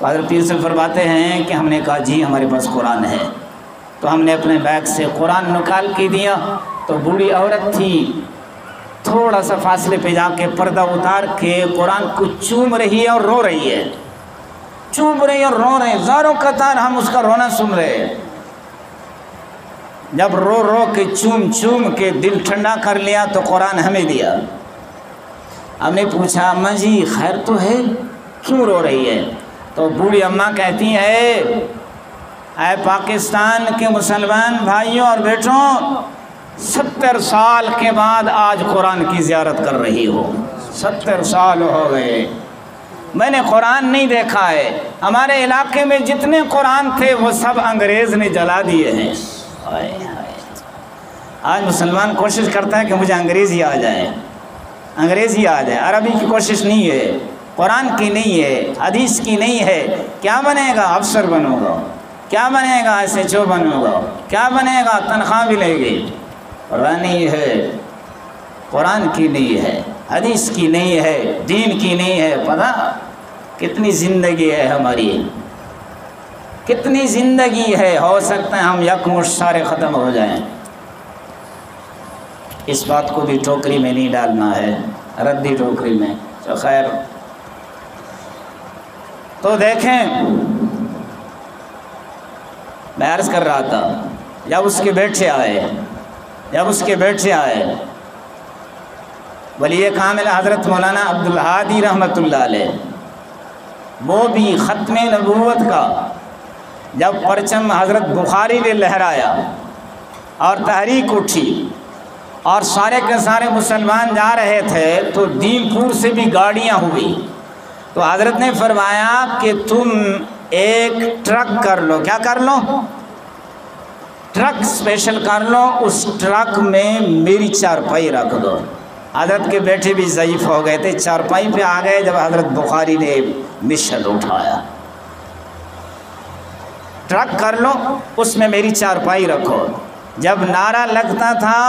حضرت پیر صاحب فرماتے ہیں کہ ہم نے کہا جی ہمارے پاس قرآن ہے۔ تو ہم نے اپنے بیگ سے قرآن نکال کے دیا، تو بوڑھی عورت تھی، تھوڑا سا فاصلے پہ جا کے پردہ اتار کے قرآن کو چوم رہی ہے اور رو رہی ہے، چوم رہی ہے اور رو رہے ہیں، زاروں قطار ہم اس کا رونا سن رہے ہیں۔ جب رو رو کے چوم چوم کے دل ٹھنڈا کر لیا تو قرآن ہمیں دیا۔ ہم نے پوچھا اماں جی خیر تو ہے، کیوں رو رہی ہے؟ تو بوڑھی اماں کہتی ہے اے پاکستان کے مسلمان بھائیوں اور بیٹوں، 70 سال کے بعد آج قرآن کی زیارت کر رہی ہو، 70 سال ہو گئے، میں نے قرآن نہیں دیکھا ہے، ہمارے علاقے میں جتنے قرآن تھے وہ سب انگریز نے جلا دیے ہیں۔ آج مسلمان کوشش کرتا ہے کہ مجھے انگریزی آ جائے، انگریزی آ جائے، عربی کی کوشش نہیں ہے، قرآن کی نہیں ہے، حدیث کی نہیں ہے۔ کیا بنے گا؟ افسر بنو گا، کیا بنے گا؟ SHO بنو گا، کیا بنے گا؟ تنخواہ بھی لے گی۔ قرآن نہیں ہے، قرآن کی نہیں ہے، حدیث کی نہیں ہے، دین کی نہیں ہے۔ پتہ کتنی زندگی ہے ہماری، کتنی زندگی ہے، ہو سکتا ہے ہم یکمشت سارے ختم ہو جائیں۔ اس بات کو بھی ٹوکری میں نہیں ڈالنا ہے، ردی ٹوکری میں۔ تو خیر، تو دیکھیں میں عرض کر رہا تھا جب اس کے بیٹے آئے جب اس کے بیٹے آئے ولی کامل حضرت مولانا عبدالہادی رحمۃ اللہ علیہ، وہ بھی ختم نبوت کا جب پرچم حضرت بخاری نے لہرایا اور تحریک اٹھی اور سارے کے سارے مسلمان جا رہے تھے تو دین پور سے بھی گاڑیاں ہوئی، تو حضرت نے فرمایا کہ تم ایک ٹرک کر لو، کیا کر لو؟ ٹرک اسپیشل کر لو، اس ٹرک میں میری چارپائی رکھ دو۔ حضرت کے بیٹے بھی ضعیف ہو گئے تھے، چارپائی پہ آ گئے جب حضرت بخاری نے مشن اٹھایا، ٹرک کر لو اس میں میری چارپائی رکھو۔ جب نعرہ لگتا تھا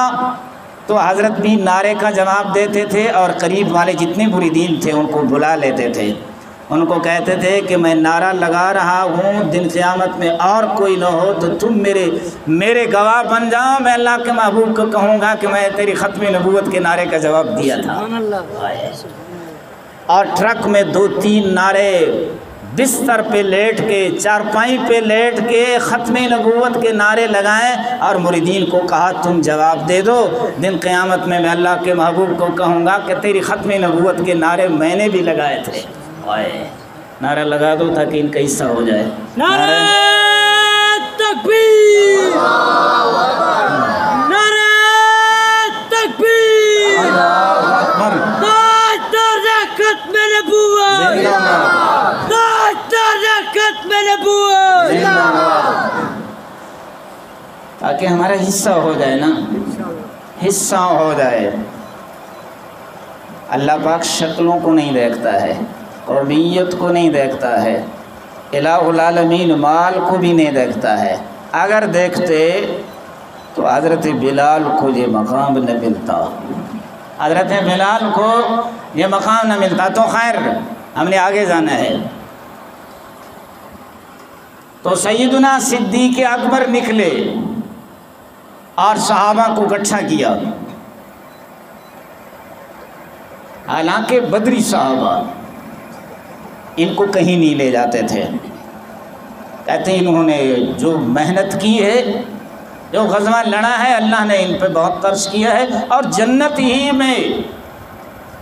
تو حضرت بھی نعرے کا جواب دیتے تھے اور قریب والے جتنے مریدین تھے ان کو بلا لیتے تھے، ان کو کہتے تھے کہ میں نعرہ لگا رہا ہوں، دن قیامت میں اور کوئی نہ ہو تو تم میرے گواہ بن جاؤ، میں اللہ کے محبوب کو کہوں گا کہ میں تیری ختم نبوت کے نعرے کا جواب دیا تھا۔ اور ٹرک میں 2-3 نعرے بستر پہ لیٹ کے، چارپائی پہ لیٹ کے ختم نبوت کے نعرے لگائیں اور مریدین کو کہا تم جواب دے دو، دن قیامت میں اللہ کے محبوب کو کہوں گا کہ تیری ختم نبوت کے نعرے میں نے بھی لگائے تھے۔ نعرہ لگا دو تاکہ ان کا حصہ ہو جائے۔ نعرہ تکبیر، نعرہ تکبیر، تاج تاج ختم نبوت، تاج تاج ختم نبوت، تاکہ ہمارا حصہ ہو جائے نا، حصہ ہو جائے۔ اللہ پاک شکلوں کو نہیں دیکھتا ہے، قومیت کو نہیں دیکھتا ہے، الہ العالمین مال کو بھی نہیں دیکھتا ہے۔ اگر دیکھتے تو حضرت بلال کو یہ مقام نہ ملتا، حضرت بلال کو یہ مقام نہ ملتا۔ تو خیر ہم نے آگے جانا ہے۔ تو سیدنا صدیق اکبر نکلے اور صحابہ کو اکٹھا کیا، حالانکہ بدری صحابہ ان کو کہیں نہیں لے جاتے تھے، کہتے ہیں انہوں نے جو محنت کی ہے، جو غزوہ لڑا ہے، اللہ نے ان پہ بہت ترس کیا ہے، اور جنت ہی میں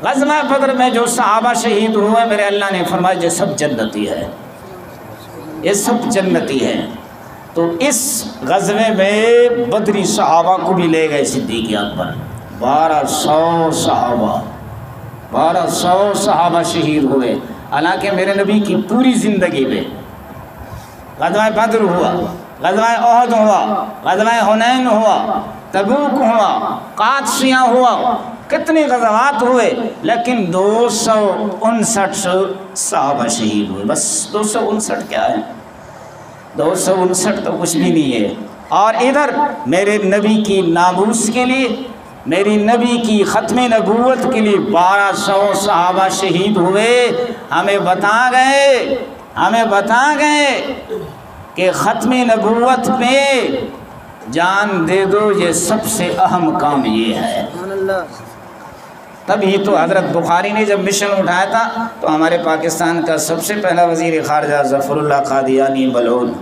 غزوہ بدر میں جو صحابہ شہید ہوئے میرے اللہ نے فرمایا یہ سب جنتی ہے، یہ سب جنتی ہے۔ تو اس غزوے میں بدری صحابہ کو بھی لے گئے صدیق اکبر، 1200 صحابہ شہید ہوئے۔ حالانکہ میرے نبی کی پوری زندگی میں غزوہ بدر ہوا، غزوہ احد ہوا، غزوہ حنین ہوا، تبوک ہوا، قادسیہ ہوا، کتنے غزوات ہوئے، لیکن 259 صحابہ شہید ہوئے، بس 259 کیا ہے، 259 تو کچھ بھی نہیں ہے۔ اور ادھر میرے نبی کی ناموس کے لیے، میری نبی کی ختم نبوت کے لیے 1200 صحابہ شہید ہوئے۔ ہمیں بتا گئے کہ ختم نبوت پہ جان دے دو، یہ سب سے اہم کام یہ ہے۔ تبھی تو حضرت بخاری نے جب مشن اٹھایا تھا تو ہمارے پاکستان کا سب سے پہلا وزیر خارجہ ظفر اللہ قادیانی بلون،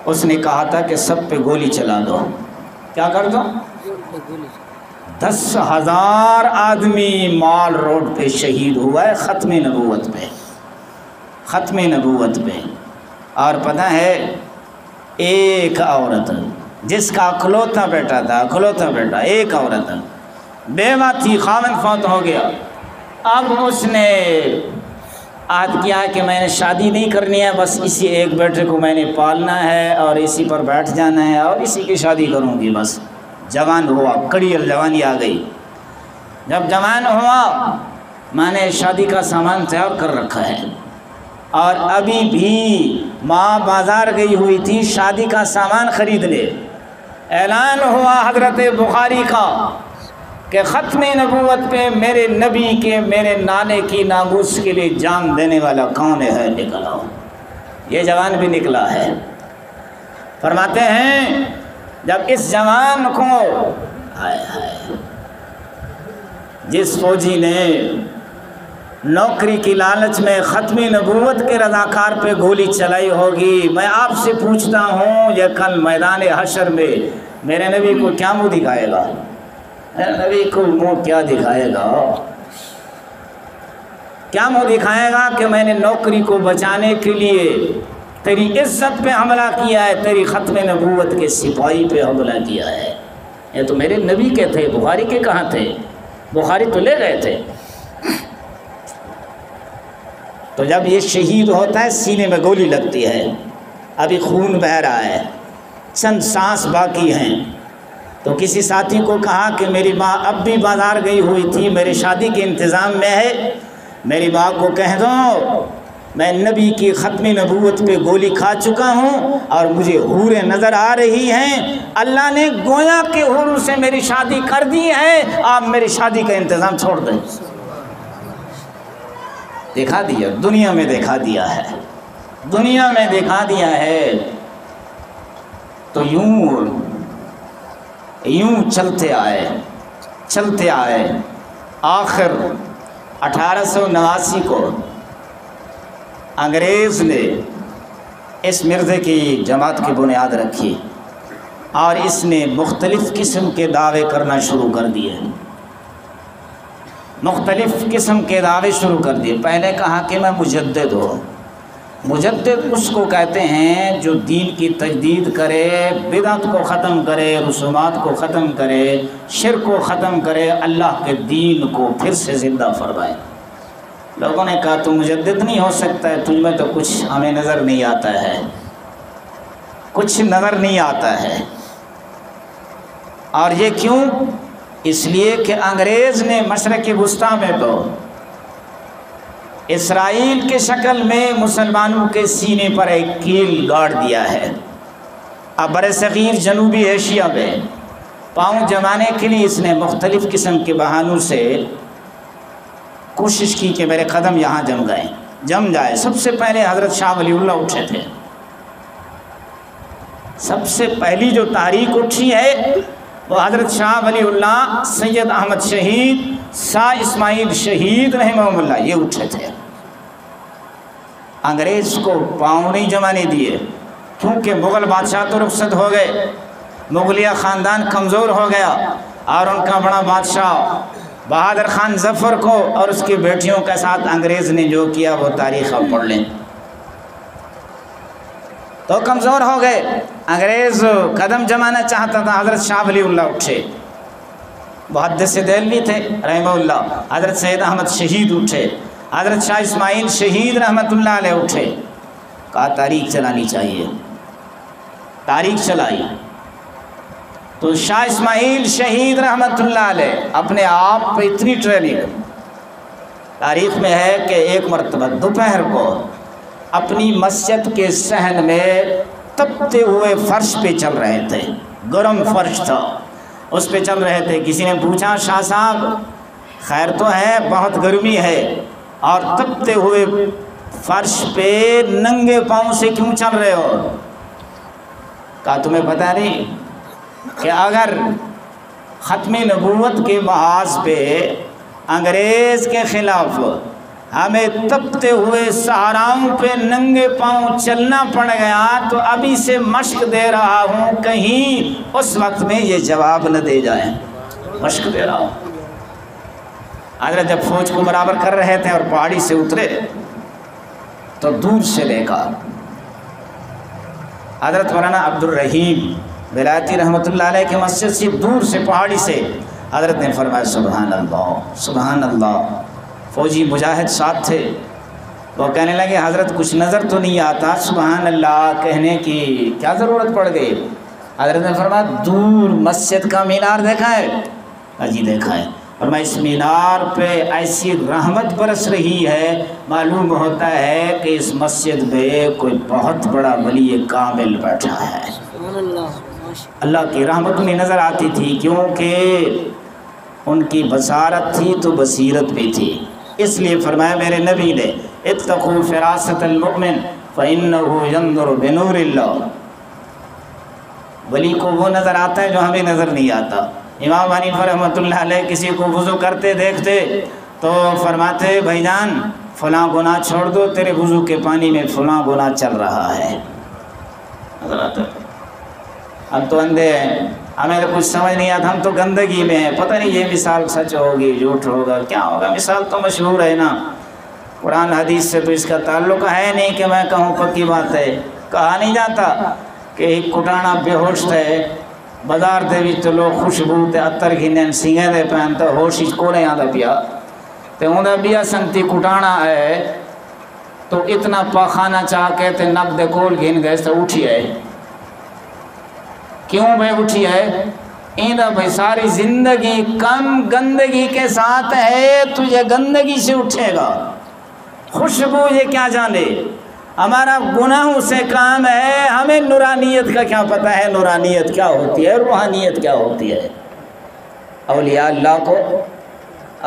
اس نے کہا تھا کہ سب پہ گولی چلا دو۔ کیا کر دو؟ 10,000 آدمی مال روڈ پہ شہید ہوا ہے ختم نبوت پہ، ختم نبوت پہ۔ اور پتہ ہے ایک عورت جس کا اکلوتا بیٹا تھا، اکلوتا بیٹا، ایک عورت بیوہ تھی، خاوند فوت ہو گیا، اب اس نے عہد کیا کہ میں نے شادی نہیں کرنی ہے، بس اسی ایک بیٹے کو میں نے پالنا ہے اور اسی پر بیٹھ جانا ہے اور اسی کی شادی کروں گی۔ بس جوان ہوا، کڑی جوانی آ گئی۔ جب جوان ہوا میں نے شادی کا سامان تیار کر رکھا ہے، اور ابھی بھی ماں بازار گئی ہوئی تھی شادی کا سامان خریدنے۔ اعلان ہوا حضرت بخاری کا کہ ختم نبوت پہ میرے نبی کے، میرے نانے کی ناموس کے لیے جان دینے والا کون ہے؟ نکلا یہ جوان بھی نکلا ہے۔ فرماتے ہیں جب اس جوان کو جس فوجی نے نوکری کی لالچ میں ختم نبوت کے رضاکار پہ گولی چلائی ہوگی، میں آپ سے پوچھتا ہوں یہ کل میدان حشر میں میرے نبی کو کیا منہ دکھائے گا؟ میرے نبی کو منہ کیا دکھائے گا؟ کیا منہ دکھائے گا کہ میں نے نوکری کو بچانے کے لیے تیری عزت پہ حملہ کیا ہے، تیری ختم نبوت کے سپاہی پہ حملہ کیا ہے؟ یہ تو میرے نبی کے تھے، بخاری کے کہاں تھے؟ بخاری تو لے گئے تھے۔ تو جب یہ شہید ہوتا ہے سینے میں گولی لگتی ہے، ابھی خون بہہ رہا ہے، چند سانس باقی ہیں، تو کسی ساتھی کو کہا کہ میری ماں اب بھی بازار گئی ہوئی تھی، میری شادی کے انتظام میں ہے، میری ماں کو کہہ دو میں نبی کی ختم نبوت پہ گولی کھا چکا ہوں اور مجھے حوریں نظر آ رہی ہیں، اللہ نے گویا کہ حوروں سے میری شادی کر دی ہے، آپ میری شادی کا انتظام چھوڑ دیں۔ دکھا دیا، دنیا میں دکھا دیا ہے، دنیا میں دکھا دیا ہے۔ تو یوں چلتے آئے آخر 1889 کو انگریز نے اس مرزے کی جماعت کی بنیاد رکھی اور اس نے مختلف قسم کے دعوے کرنا شروع کر دیے، مختلف قسم کے دعوے شروع کر دیے۔ پہلے کہا کہ میں مجدد ہوں۔ مجدد اس کو کہتے ہیں جو دین کی تجدید کرے، بدعت کو ختم کرے، رسومات کو ختم کرے، شرک کو ختم کرے، اللہ کے دین کو پھر سے زندہ فرمائے۔ لوگوں نے کہا تو مجدد نہیں ہو سکتا ہے، تجھ میں تو کچھ ہمیں نظر نہیں آتا ہے، کچھ نظر نہیں آتا ہے۔ اور یہ کیوں؟ اس لیے کہ انگریز نے مشرق وسطیٰ میں تو اسرائیل کے شکل میں مسلمانوں کے سینے پر ایک کیل گاڑ دیا ہے۔ اب برصغیر جنوبی ایشیا میں پاؤں جمانے کے لیے اس نے مختلف قسم کے بہانوں سے کوشش کی کہ میرے قدم یہاں جم جائے۔ سب سے پہلے حضرت شاہ ولی اللہ اٹھے تھے، سب سے پہلی جو تحریک اٹھی ہے وہ حضرت شاہ ولی اللہ، سید احمد شہید، شاہ اسماعیل شہید رحمہ اللہ، یہ اٹھے تھے۔ انگریز کو پاؤں نہیں جمانے دیے، کیونکہ مغل بادشاہ تو رخصت ہو گئے، مغلیہ خاندان کمزور ہو گیا، اور ان کا بڑا بادشاہ بہادر خان ظفر کو اور اس کی بیٹیوں کے ساتھ انگریز نے جو کیا وہ تاریخ آپ پڑھ لیں، تو کمزور ہو گئے۔ انگریز قدم جمانا چاہتا تھا، حضرت شاہ ولی اللہ اٹھے، محدث دہلوی تھے رحمہ اللہ، حضرت سید احمد شہید اٹھے، حضرت شاہ اسماعیل شہید رحمۃ اللہ علیہ اٹھے، کہا تاریخ چلانی چاہیے، تاریخ چلائی۔ تو شاہ اسماعیل شہید رحمۃ اللہ علیہ اپنے آپ پہ اتنی ٹریننگ تاریخ میں ہے کہ ایک مرتبہ دوپہر کو اپنی مسجد کے صحن میں تپتے ہوئے فرش پہ چل رہے تھے، گرم فرش تھا، اس پہ چل رہے تھے۔ کسی نے پوچھا شاہ صاحب خیر تو ہے، بہت گرمی ہے اور تپتے ہوئے فرش پہ ننگے پاؤں سے کیوں چل رہے ہو؟ کہا تمہیں پتہ نہیں کہ اگر ختم نبوت کے محاذ پہ انگریز کے خلاف ہمیں تپتے ہوئے صحراؤں پہ ننگے پاؤں چلنا پڑ گیا تو ابھی سے مشق دے رہا ہوں، کہیں اس وقت میں یہ جواب نہ دے جائیں، مشق دے رہا ہوں۔ حضرت جب فوج کو برابر کر رہے تھے اور پہاڑی سے اترے تو دور سے دیکھا حضرت مولانا عبد الرحیم ولایتی رحمۃ اللہ علیہ کی مسجد سے دور سے پہاڑی سے حضرت نے فرمایا سبحان اللہ سبحان اللہ۔ فوجی مجاہد ساتھ تھے، وہ کہنے لگے حضرت کچھ نظر تو نہیں آتا، سبحان اللہ کہنے کی کیا ضرورت پڑ گئی؟ حضرت نے فرمایا دور مسجد کا مینار دیکھا ہے؟ جی دیکھا ہے۔ فرمایا اس مینار پہ ایسی رحمت برس رہی ہے، معلوم ہوتا ہے کہ اس مسجد میں کوئی بہت بڑا ولی کامل بیٹھا ہے۔ اللہ کی رحمت انہیں نظر آتی تھی، کیونکہ ان کی بصارت تھی تو بصیرت بھی تھی، اس لیے فرمایا میرے نبی نے اتقوا فراست المؤمن فإنه ينظر بنور اللہ۔ ولی کو وہ نظر آتا ہے جو ہمیں نظر نہیں آتا۔ امام حنیفہ رحمۃ اللہ علیہ کسی کو وضو کرتے دیکھتے تو فرماتے بھائی جان فلاں گناہ چھوڑ دو، تیرے وضو کے پانی میں فلاں گناہ چل رہا ہے۔ اب تو اندھے ہیں، ہمیں تو کچھ سمجھ نہیں آتا، ہم تو گندگی میں ہیں، پتہ نہیں یہ مثال سچ ہوگی جھوٹ ہوگا کیا ہوگا۔ مثال تو مشہور ہے نا، قرآن حدیث سے تو اس کا تعلق ہے نہیں کہ میں کہوں پکی بات ہے۔ کہا نہیں جاتا کہ ایک کٹانا بے ہوش ہے بازار دے وچ لوگ خوشبو تے عطر گھنن سینگے دے پہن تے ہوش وچ کولے آندا پیا تے اوندا بیا سنگتی کٹانا ہے تو اتنا پاخانہ چاہ کے تے نک دے کول گھن گئے تے اٹھی ہے۔ کیوں بھائی اٹھی ہے؟ ایندہ بھائی ساری زندگی کم گندگی کے ساتھ ہے، تجھے گندگی سے اٹھے گا، خوشبو یہ کیا جانے، ہمارا گناہوں سے کام ہے، ہمیں نورانیت کا کیا پتہ ہے، نورانیت کیا ہوتی ہے، روحانیت کیا ہوتی ہے۔ اولیاء اللہ کو،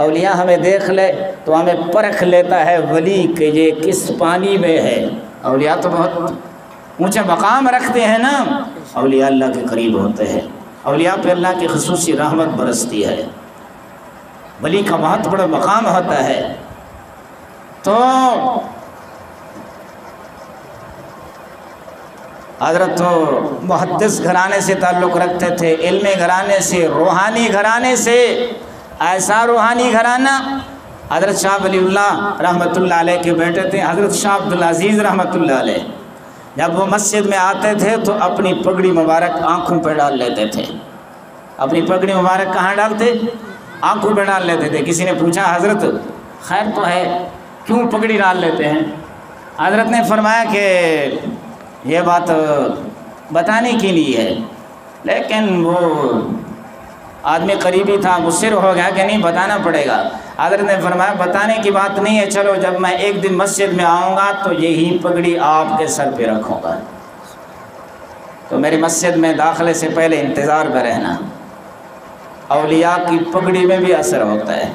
اولیاء ہمیں دیکھ لے تو ہمیں پرکھ لیتا ہے ولی کہ یہ کس پانی میں ہے۔ اولیاء تو بہت اونچے مقام رکھتے ہیں نا، اولیاء اللہ کے قریب ہوتے ہیں، اولیاء پہ اللہ کی خصوصی رحمت برستی ہے، ولی کا بہت بڑا مقام ہوتا ہے۔ تو حضرت تو محدث گھرانے سے تعلق رکھتے تھے، علمی گھرانے سے، روحانی گھرانے سے۔ ایسا روحانی گھرانہ حضرت شاہ ولی اللہ رحمۃ اللہ علیہ کے بیٹے تھے، حضرت شاہ عبدالعزیز رحمۃ اللہ علیہ۔ جب وہ مسجد میں آتے تھے تو اپنی پگڑی مبارک آنکھوں پہ ڈال لیتے تھے۔ اپنی پگڑی مبارک کہاں ڈالتے؟ آنکھوں پہ ڈال لیتے تھے۔ کسی نے پوچھا حضرت خیر تو ہے کیوں پگڑی ڈال لیتے ہیں؟ حضرت نے فرمایا کہ یہ بات بتانے کے لیے ہے، لیکن وہ آدمی قریبی تھا، مصر ہو گیا کہ نہیں بتانا پڑے گا۔ حضرت نے فرمایا بتانے کی بات نہیں ہے، چلو جب میں ایک دن مسجد میں آؤں گا تو یہی پگڑی آپ کے سر پہ رکھوں گا، تو میری مسجد میں داخلے سے پہلے انتظار میں رہنا۔ اولیاء کی پگڑی میں بھی اثر ہوتا ہے،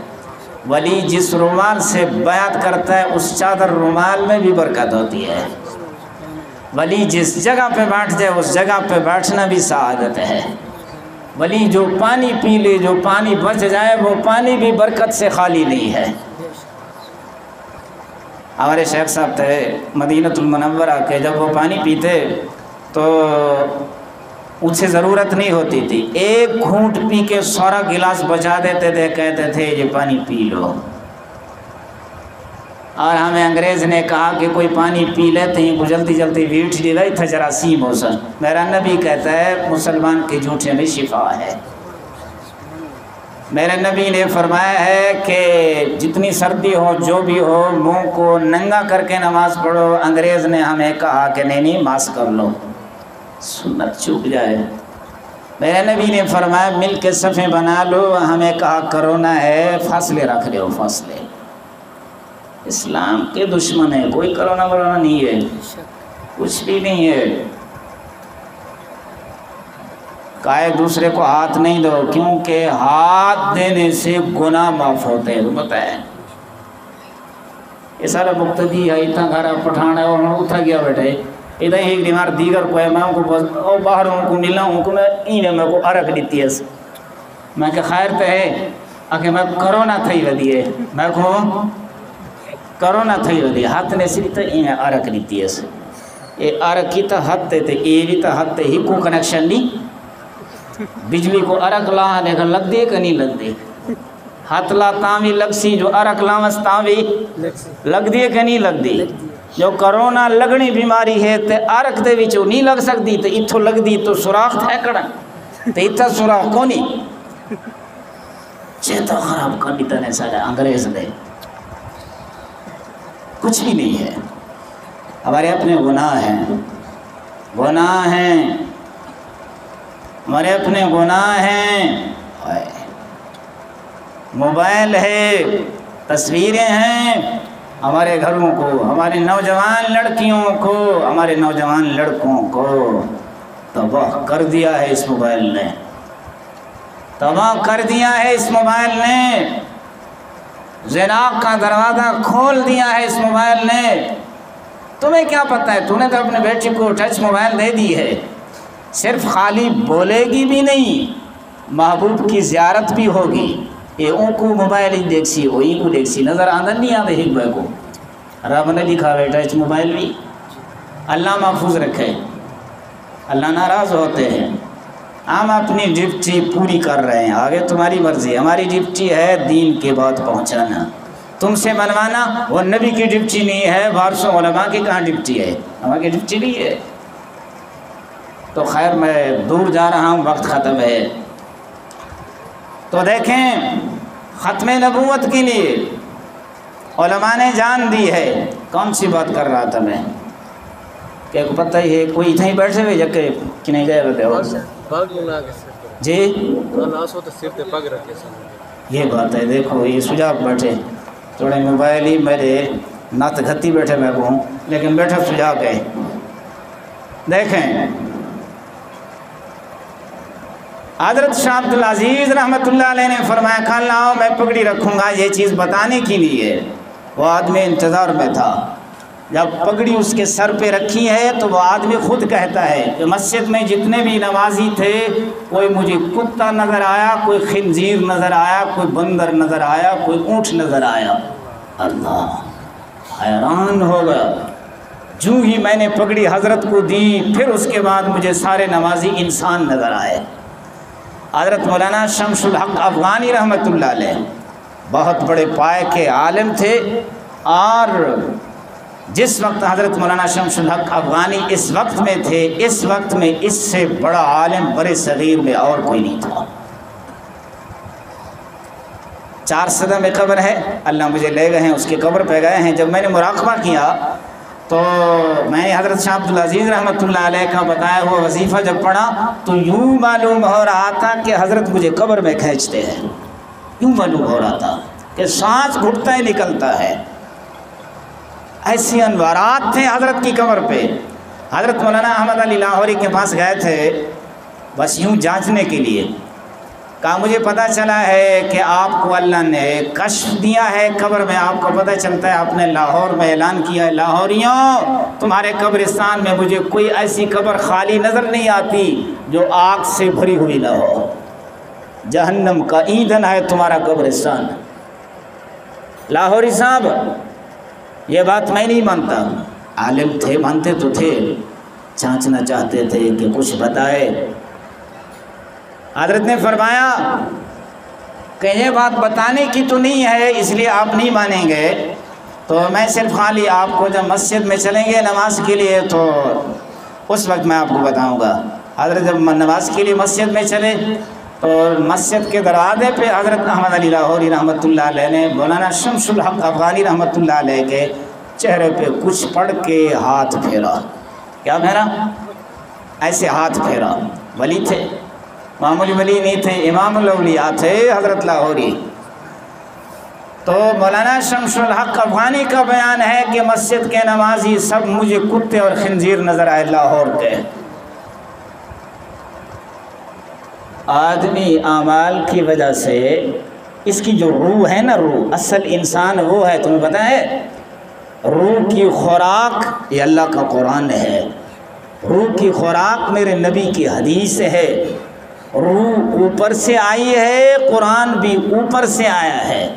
ولی جس رومال سے بیعت کرتا ہے اس چادر رومال میں بھی برکت ہوتی ہے، ولی جس جگہ پہ بیٹھ جائے اس جگہ پہ بیٹھنا بھی سعادت ہے، ولی جو پانی پی لے، جو پانی بچ جائے وہ پانی بھی برکت سے خالی نہیں ہے۔ ہمارے شیخ صاحب تھے مدینۃ المنورہ کے، جب وہ پانی پیتے تو ان سے ضرورت نہیں ہوتی تھی، ایک گھونٹ پی کے سارا گلاس بچا دیتے تھے، کہتے تھے یہ پانی پی لو۔ اور ہمیں انگریز نے کہا کہ کوئی پانی پی لیتے ہیں، جلدی جلدی ویٹ دی گئی تھا جراثیم ہو سن۔ میرا نبی کہتا ہے مسلمان کے جھوٹے میں شفا ہے۔ میرے نبی نے فرمایا ہے کہ جتنی سردی ہو جو بھی ہو منہ کو ننگا کر کے نماز پڑھو۔ انگریز نے ہمیں کہا کہ نہیں ماسک کر لو، سنت چوک جائے۔ میرے نبی نے فرمایا مل کے صفیں بنا لو، ہمیں کہا کرونا ہے فاصلے رکھ لو، فاصلے۔ اسلام کے دشمن ہے، کوئی کرونا ورونا نہیں ہے، کچھ بھی نہیں ہے۔ کہا ایک دوسرے کو ہاتھ نہیں دو، کیونکہ ہاتھ دینے سے گناہ معاف ہوتے ہیں، تو پتہ ہے یہ سارا مقتدی ہے، اتنا گھر پٹھان ہے اور اٹھا گیا بیٹھے ادھر ایک بیمار دیگر کو ہے، میں ان کو باہروں کو ملا ہوں کو میں این میں کو عرق دیتی ہے، میں کہ خیر تو ہے کہ میں کرونا تھئی ودی ہے، میں کو کرونا تھئی ودی ہاتھ نے صرف تو این عرق دیتی ہے، یہ عرق کی تو ہاتھ تے یہ بھی تو ہاتھ ہی کو کنیکشن نہیں، بجلی کو عرق لا دیکھا لگ دے کہ نہیں لگ دے، ہاتھ لا تاں بھی لگ سی، جو عرق لاوس تاں بھی لگ دے کہ نہیں لگ دی۔ جو کرونا لگنی بیماری ہے تے عرق دے وچوں نہیں لگ سکتی، تے اتھوں لگ دی تو سوراخ تھے کڑا، تے اتھا سوراخ کونی چیتا خراب کر دیتا نے سارا انگریز دے، کچھ بھی نہیں ہے۔ ہمارے اپنے گناہ ہیں، گناہ ہیں، ہمارے اپنے گناہ ہیں، موبائل ہے، تصویریں ہیں، ہمارے گھروں کو، ہمارے نوجوان لڑکیوں کو، ہمارے نوجوان لڑکوں کو تباہ کر دیا ہے اس موبائل نے، تباہ کر دیا ہے اس موبائل نے، زنا کا دروازہ کھول دیا ہے اس موبائل نے۔ تمہیں کیا پتہ ہے، تو نے تو اپنے بیٹی کو ٹچ موبائل دے دی ہے، صرف خالی بولے گی بھی نہیں، محبوب کی زیارت بھی ہوگی، یہ اون کو موبائل ہی دیکھ سی، وہی کو دیکھ سی، نظر آندن نہیں آتے ایک بھائی کو، رب نے لکھا بیٹا ٹچ موبائل بھی، اللہ محفوظ رکھے، اللہ ناراض ہوتے ہیں۔ ہم اپنی ڈیوٹی پوری کر رہے ہیں، آگے تمہاری مرضی۔ ہماری ڈیوٹی ہے دین کی بات پہنچانا، تم سے منوانا وہ نبی کی ڈیوٹی نہیں ہے، وارثوں علماء کی کہاں ڈیوٹی ہے، ہماری ڈیوٹی نہیں ہے۔ تو خیر میں دور جا رہا ہوں، وقت ختم ہے۔ تو دیکھیں ختم نبوت کے لیے علماء نے جان دی ہے۔ کون سی بات کر رہا تھا میں کہ پتہ ہی ہے کوئی اتنے ہی بیٹھے ہوئے جگہ کہ نہیں گئے ہوتے ہو جی، یہ بات ہے۔ دیکھو یہ سجاگ بیٹھے، تھوڑے موبائل ہی میرے نت گھتی بیٹھے میں ہوں، لیکن بیٹھے سجاگ ہے۔ دیکھیں حضرت شاہ عبد العزیز رحمۃ اللہ علیہ نے فرمایا کل آؤ میں پگڑی رکھوں گا، یہ چیز بتانے کے لیے۔ وہ آدمی انتظار میں تھا، جب پگڑی اس کے سر پہ رکھی ہے تو وہ آدمی خود کہتا ہے کہ مسجد میں جتنے بھی نمازی تھے، کوئی مجھے کتا نظر آیا، کوئی خنزیر نظر آیا، کوئی بندر نظر آیا، کوئی اونٹ نظر آیا۔ اللہ حیران ہو گیا۔ جو ہی میں نے پگڑی حضرت کو دی، پھر اس کے بعد مجھے سارے نمازی انسان نظر آئے۔ حضرت مولانا شمس الحق افغانی رحمۃ اللہ علیہ بہت بڑے پائے کے عالم تھے، اور جس وقت حضرت مولانا شمس الحق افغانی اس وقت میں تھے، اس وقت میں اس سے بڑا عالم برے صغیر میں اور کوئی نہیں تھا۔ 4 صدہ میں قبر ہے، اللہ مجھے لے گئے ہیں، اس کی قبر پہ گئے ہیں۔ جب میں نے مراقبہ کیا تو میں نے حضرت شاہ عبد العزیز رحمۃ اللہ علیہ کا بتایا ہوا وظیفہ جب پڑھا تو یوں معلوم ہو رہا تھا کہ حضرت مجھے قبر میں کھینچتے ہیں، یوں معلوم ہو رہا تھا کہ سانس گھٹتا ہی نکلتا ہے۔ ایسی انوارات تھے حضرت کی قبر پہ۔ حضرت مولانا احمد علی لاہوری کے پاس گئے تھے بس یوں جانچنے کے لیے، کہا مجھے پتہ چلا ہے کہ آپ کو اللہ نے کشف دیا ہے قبر میں، آپ کو پتہ چلتا ہے آپ نے لاہور میں اعلان کیا ہے لاہوریوں تمہارے قبرستان میں مجھے کوئی ایسی قبر خالی نظر نہیں آتی جو آگ سے بھری ہوئی نہ ہو، جہنم کا ایندھن ہے تمہارا قبرستان۔ لاہوری صاحب یہ بات میں نہیں مانتا، عالم تھے مانتے تو تھے، جانچنا چاہتے تھے کہ کچھ بتائے۔ حضرت نے فرمایا کہ یہ بات بتانے کی تو نہیں ہے، اس لیے آپ نہیں مانیں گے، تو میں صرف خالی آپ کو جب مسجد میں چلیں گے نماز کے لیے تو اس وقت میں آپ کو بتاؤں گا۔ حضرت جب نماز کے لیے مسجد میں چلے تو مسجد کے دروازے پہ حضرت احمد علی لاہوری رحمۃ اللہ علیہ نے مولانا شمس الحق افغانی رحمۃ اللہ علیہ کے چہرے پہ کچھ پڑھ کے ہاتھ پھیرا۔ کیا پھیرا؟ ایسے ہاتھ پھیرا۔ ولی تھے، معمولی ولی نہیں تھے، امام الاولیاء تھے حضرت لاہوری۔ تو مولانا شمس الحق افغانی کا بیان ہے کہ مسجد کے نمازی سب مجھے کتے اور خنزیر نظر آئے لاہور کے۔ آدمی اعمال کی وجہ سے اس کی جو روح ہے نا، روح اصل انسان وہ ہے، تمہیں پتہ ہے روح کی خوراک یہ اللہ کا قرآن ہے، روح کی خوراک میرے نبی کی حدیث ہے، روح اوپر سے آئی ہے، قرآن بھی اوپر سے آیا ہے،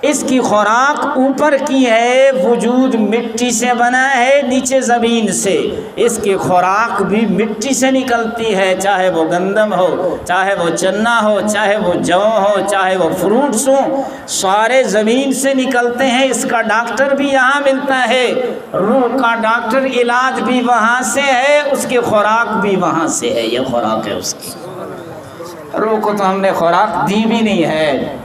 اس کی خوراک اوپر کی ہے، وجود مٹی سے بنا ہے نیچے زمین سے، اس کی خوراک بھی مٹی سے نکلتی ہے، چاہے وہ گندم ہو، چاہے وہ چنا ہو، چاہے وہ جو ہو، چاہے وہ فروٹس ہوں، سارے زمین سے نکلتے ہیں۔ اس کا ڈاکٹر بھی یہاں ملتا ہے، روح کا ڈاکٹر علاج بھی وہاں سے ہے، اس کی خوراک بھی وہاں سے ہے، یہ خوراک ہے اس کی۔ روح کو تو ہم نے خوراک دی بھی نہیں ہے،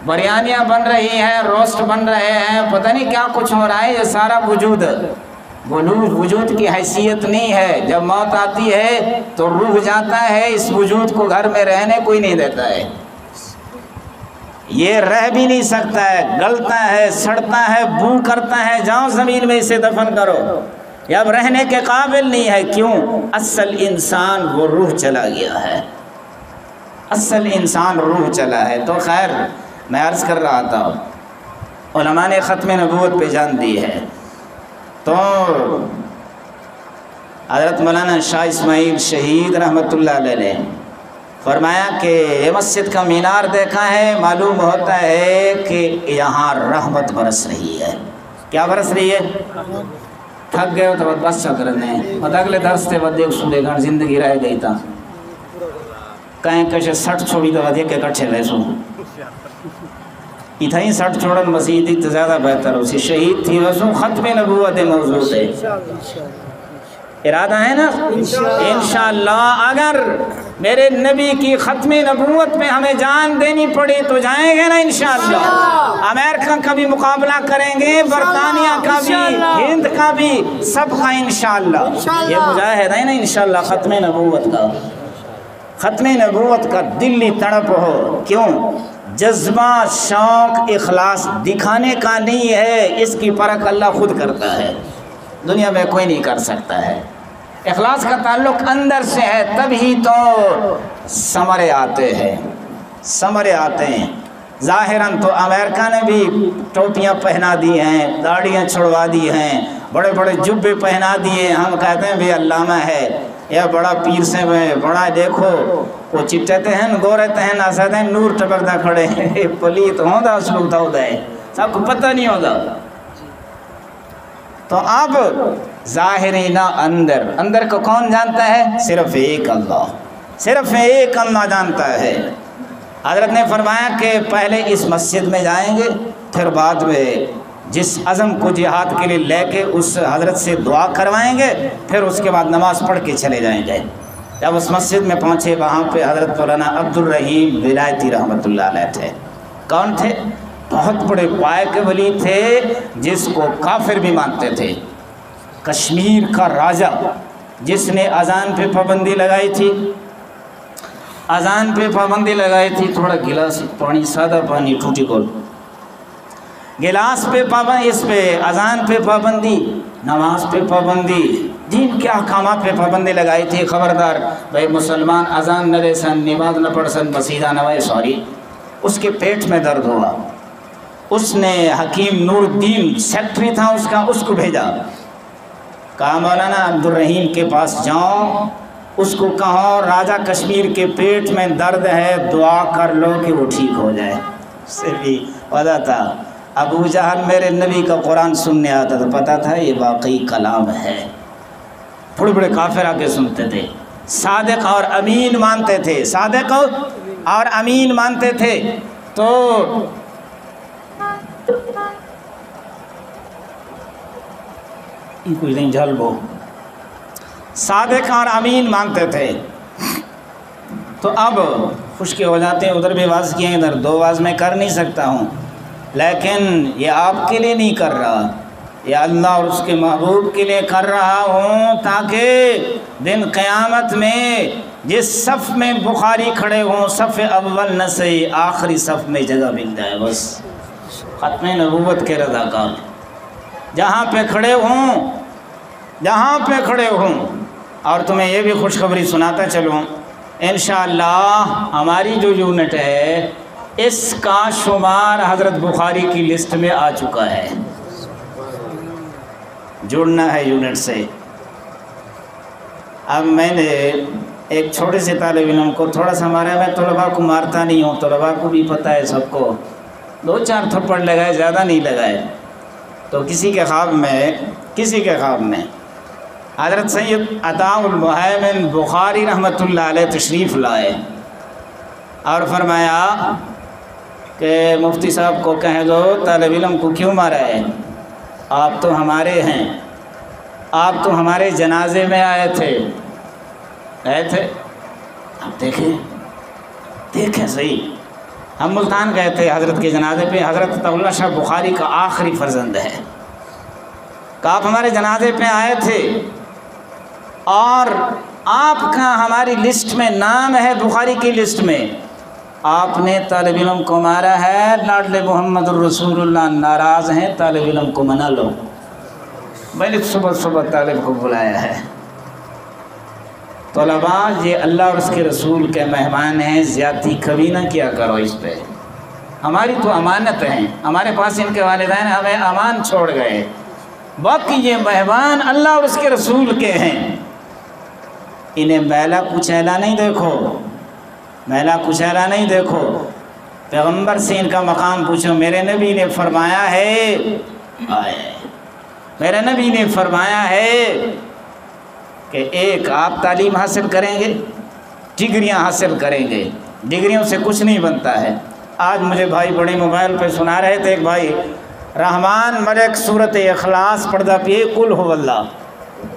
بریانیاں بن رہی ہیں، روسٹ بن رہے ہیں، پتہ نہیں کیا کچھ ہو رہا ہے، یہ سارا وجود کی حیثیت نہیں ہے۔ جب موت آتی ہے تو روح جاتا ہے، اس وجود کو گھر میں رہنے کوئی نہیں دیتا ہے، یہ رہ بھی نہیں سکتا ہے، گلتا ہے، سڑتا ہے، بو کرتا ہے، جاؤ زمین میں اسے دفن کرو، یہ اب رہنے کے قابل نہیں ہے۔ کیوں؟ اصل انسان وہ روح چلا گیا ہے، اصل انسان روح چلا ہے۔ تو خیر میں عرض کر رہا تھا علماء نے ختم نبوت پہ جان دی ہے، تو حضرت مولانا شاہ اسماعیل شہید رحمۃ اللہ علیہ نے فرمایا کہ یہ مسجد کا مینار دیکھا ہے، معلوم ہوتا ہے کہ یہاں رحمت برس رہی ہے۔ کیا برس رہی ہے؟ تھک گئے ہو تو بس چل رہے ہیں، اگلے درس سے بعد ایک سنے گا زندگی رہ گئی تھا۔ کہیں کہ 60 چھوڑی تو ودیہ کہ کٹھے ویسوں اتھائی 60 چھوڑن مسیحی تو زیادہ بہتر ہو سی شہید تھی ویسوں ختم نبوت موضوع ہے ارادہ ہے نا انشاءاللہ اگر میرے نبی کی ختم نبوت میں ہمیں جان دینی پڑی تو جائیں گے نا انشاءاللہ امریکہ کا بھی مقابلہ کریں گے برطانیہ کا بھی ہند کا بھی سب کا انشاءاللہ یہ مجاہد ہے نا انشاءاللہ ختم نبوت کا ختم نبوت کا دلی تڑپ ہو کیوں جذبہ شوق اخلاص دکھانے کا نہیں ہے اس کی پرکھ اللہ خود کرتا ہے دنیا میں کوئی نہیں کر سکتا ہے اخلاص کا تعلق اندر سے ہے تبھی تو ثمرے آتے ہیں ثمرے آتے ہیں ظاہراً تو امریکہ نے بھی ٹوپیاں پہنا دی ہیں داڑیاں چھڑوا دی ہیں بڑے بڑے جبے پہنا دیے ہم کہتے ہیں بھی علامہ ہے یا بڑا پیر سے میں بڑا دیکھو وہ چٹتے ہیں گورتے ہیں ناستے ہیں نور ٹپکتا کھڑے ہیں پلیت ہوتا اس لوگ ہوتا ہے سب کو پتہ نہیں ہوتا تو اب ظاہری نہ اندر کو کون جانتا ہے صرف ایک اللہ جانتا ہے حضرت نے فرمایا کہ پہلے اس مسجد میں جائیں گے پھر بعد میں جس عزم کو جہاد کے لیے لے کے اس حضرت سے دعا کروائیں گے پھر اس کے بعد نماز پڑھ کے چلے جائیں گے جب اس مسجد میں پہنچے وہاں پہ حضرت مولانا عبدالرحیم ولایتی رحمۃ اللہ علیہ تھے کون تھے بہت بڑے پائے کے ولی تھے جس کو کافر بھی مانتے تھے کشمیر کا راجہ جس نے اذان پہ پابندی لگائی تھی تھوڑا گلاس پانی سادہ پانی ٹوٹی گول گلاس پہ پابندی اس پہ اذان پہ پابندی نماز پہ پابندی دین کے احکامات پہ پابندی لگائی تھی خبردار بھائی مسلمان اذان نہ دے سن نماز نہ پڑھ سن مسیدہ نہ سوری اس کے پیٹ میں درد ہوا اس نے حکیم نور الدین سیکٹری تھا اس کو بھیجا کہا مولانا عبدالرحیم کے پاس جاؤ اس کو کہو راجہ کشمیر کے پیٹ میں درد ہے دعا کر لو کہ وہ ٹھیک ہو جائے اس سے بھی وعدہ تھا ابو جہل میرے نبی کا قرآن سننے آتا تو پتہ تھا یہ واقعی کلام ہے بڑے بڑے کافر آ کے سنتے تھے صادق اور امین مانتے تھے تو کوئی نہیں جھل وہ صادق اور امین مانتے تھے تو اب خشکی ہو جاتے ہیں ادھر بھی واز کیے ادھر 2 واز میں کر نہیں سکتا ہوں لیکن یہ آپ کے لیے نہیں کر رہا یہ اللہ اور اس کے محبوب کے لیے کر رہا ہوں تاکہ دن قیامت میں جس صف میں بخاری کھڑے ہوں صف اول نہ سے آخری صف میں جگہ مل جائے بس ختم نبوت کے رضاکار جہاں پہ کھڑے ہوں اور تمہیں یہ بھی خوشخبری سناتا چلوں انشاءاللہ ہماری جو یونٹ ہے اس کا شمار حضرت بخاری کی لسٹ میں آ چکا ہے جڑنا ہے یونٹ سے اب میں نے ایک چھوٹے سے طالب علم کو تھوڑا سا مارا میں طلباء کو مارتا نہیں ہوں طلباء کو بھی پتہ ہے سب کو 2-4 تھپڑ لگائے زیادہ نہیں لگائے تو کسی کے خواب میں حضرت سید عطاء المہیمن بخاری رحمۃ اللہ علیہ تشریف لائے اور فرمایا کہ مفتی صاحب کو کہہ دو طالب علم کو کیوں مارا ہے آپ تو ہمارے ہیں آپ تو ہمارے جنازے میں آئے تھے آپ دیکھیں صحیح ہم ملتان گئے تھے حضرت کے جنازے پہ حضرت عطاء شاہ بخاری کا آخری فرزند ہے کہ آپ ہمارے جنازے پہ آئے تھے اور آپ کا ہماری لسٹ میں نام ہے بخاری کی لسٹ میں آپ نے طالب علم کو مارا ہے لاڈلے محمد الرسول اللہ ناراض ہیں طالب علم کو منا لو میں نے صبح طالب کو بلایا ہے طلباء یہ اللہ اور اس کے رسول کے مہمان ہیں زیادتی کبھی نہ کیا کرو اس پہ ہماری تو امانت ہیں ہمارے پاس ان کے والدین ہمیں امان چھوڑ گئے باقی یہ مہمان اللہ اور اس کے رسول کے ہیں انہیں میلا کچیلا نہیں دیکھو پیغمبر سے ان کا مقام پوچھو میرے نبی نے فرمایا ہے کہ ایک آپ تعلیم حاصل کریں گے ڈگریاں حاصل کریں گے، ڈگریوں سے کچھ نہیں بنتا ہے۔ آج مجھے بھائی بڑے موبائل پہ سنا رہے تھے، ایک بھائی رحمان ملک سورت اخلاص پڑھدا پیے کل ہو اللہ،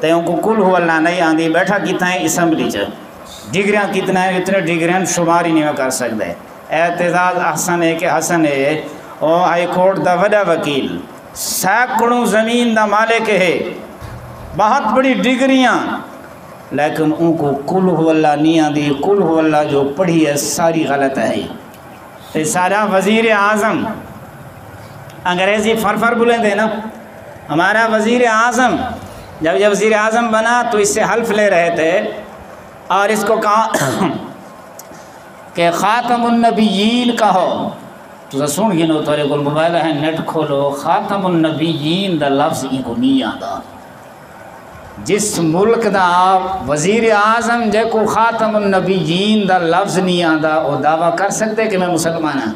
تیوں کو کل ہو اللہ نہیں آندی، بیٹھا کتنا ہے اسمبلی چ ڈگریاں کتنا ہے، اتنے ڈگریاں شمار ہی نہیں کر سکتے۔ اعتزاز احسن ہے کہ حسن ہے، او ہائی کورٹ دا وڈا وکیل، سینکڑوں زمین دا مالک ہے، بہت بڑی ڈگریاں، لیکن ان کو کل ہو اللہ نہیں آندی۔ کل ہو اللہ جو پڑھی ہے ساری غلط ہے۔ تو سارا وزیر اعظم انگریزی فرفر بولیں دے نا، ہمارا وزیر اعظم جب یہ وزیر اعظم بنا تو اس سے حلف لے رہے تھے اور اس کو کہا کہ خاتم النبیین کہو، تو سن گنو تورے کو موبائل ہے نیٹ کھولو، خاتم النبیین دا لفظ ہی کو نہیں آتا۔ جس ملک دا وزیر اعظم جے کو خاتم النبیین دا لفظ نہیں آتا وہ دعویٰ کر سکتے کہ میں مسلمان ہوں؟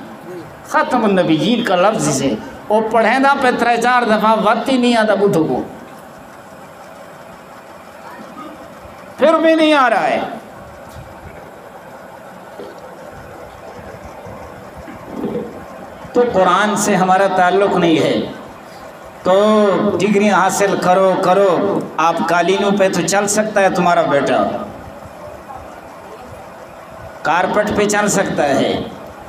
خاتم النبیین کا لفظ سے وہ پڑھیں دا پہ 3-4 دفعہ وقت ہی نہیں آتا بدھو کو، پھر بھی نہیں آ رہا ہے۔ تو قرآن سے ہمارا تعلق نہیں ہے، تو ڈگریاں حاصل کرو۔ آپ قالینوں پہ تو چل سکتا ہے تمہارا بیٹا، کارپٹ پہ چل سکتا ہے،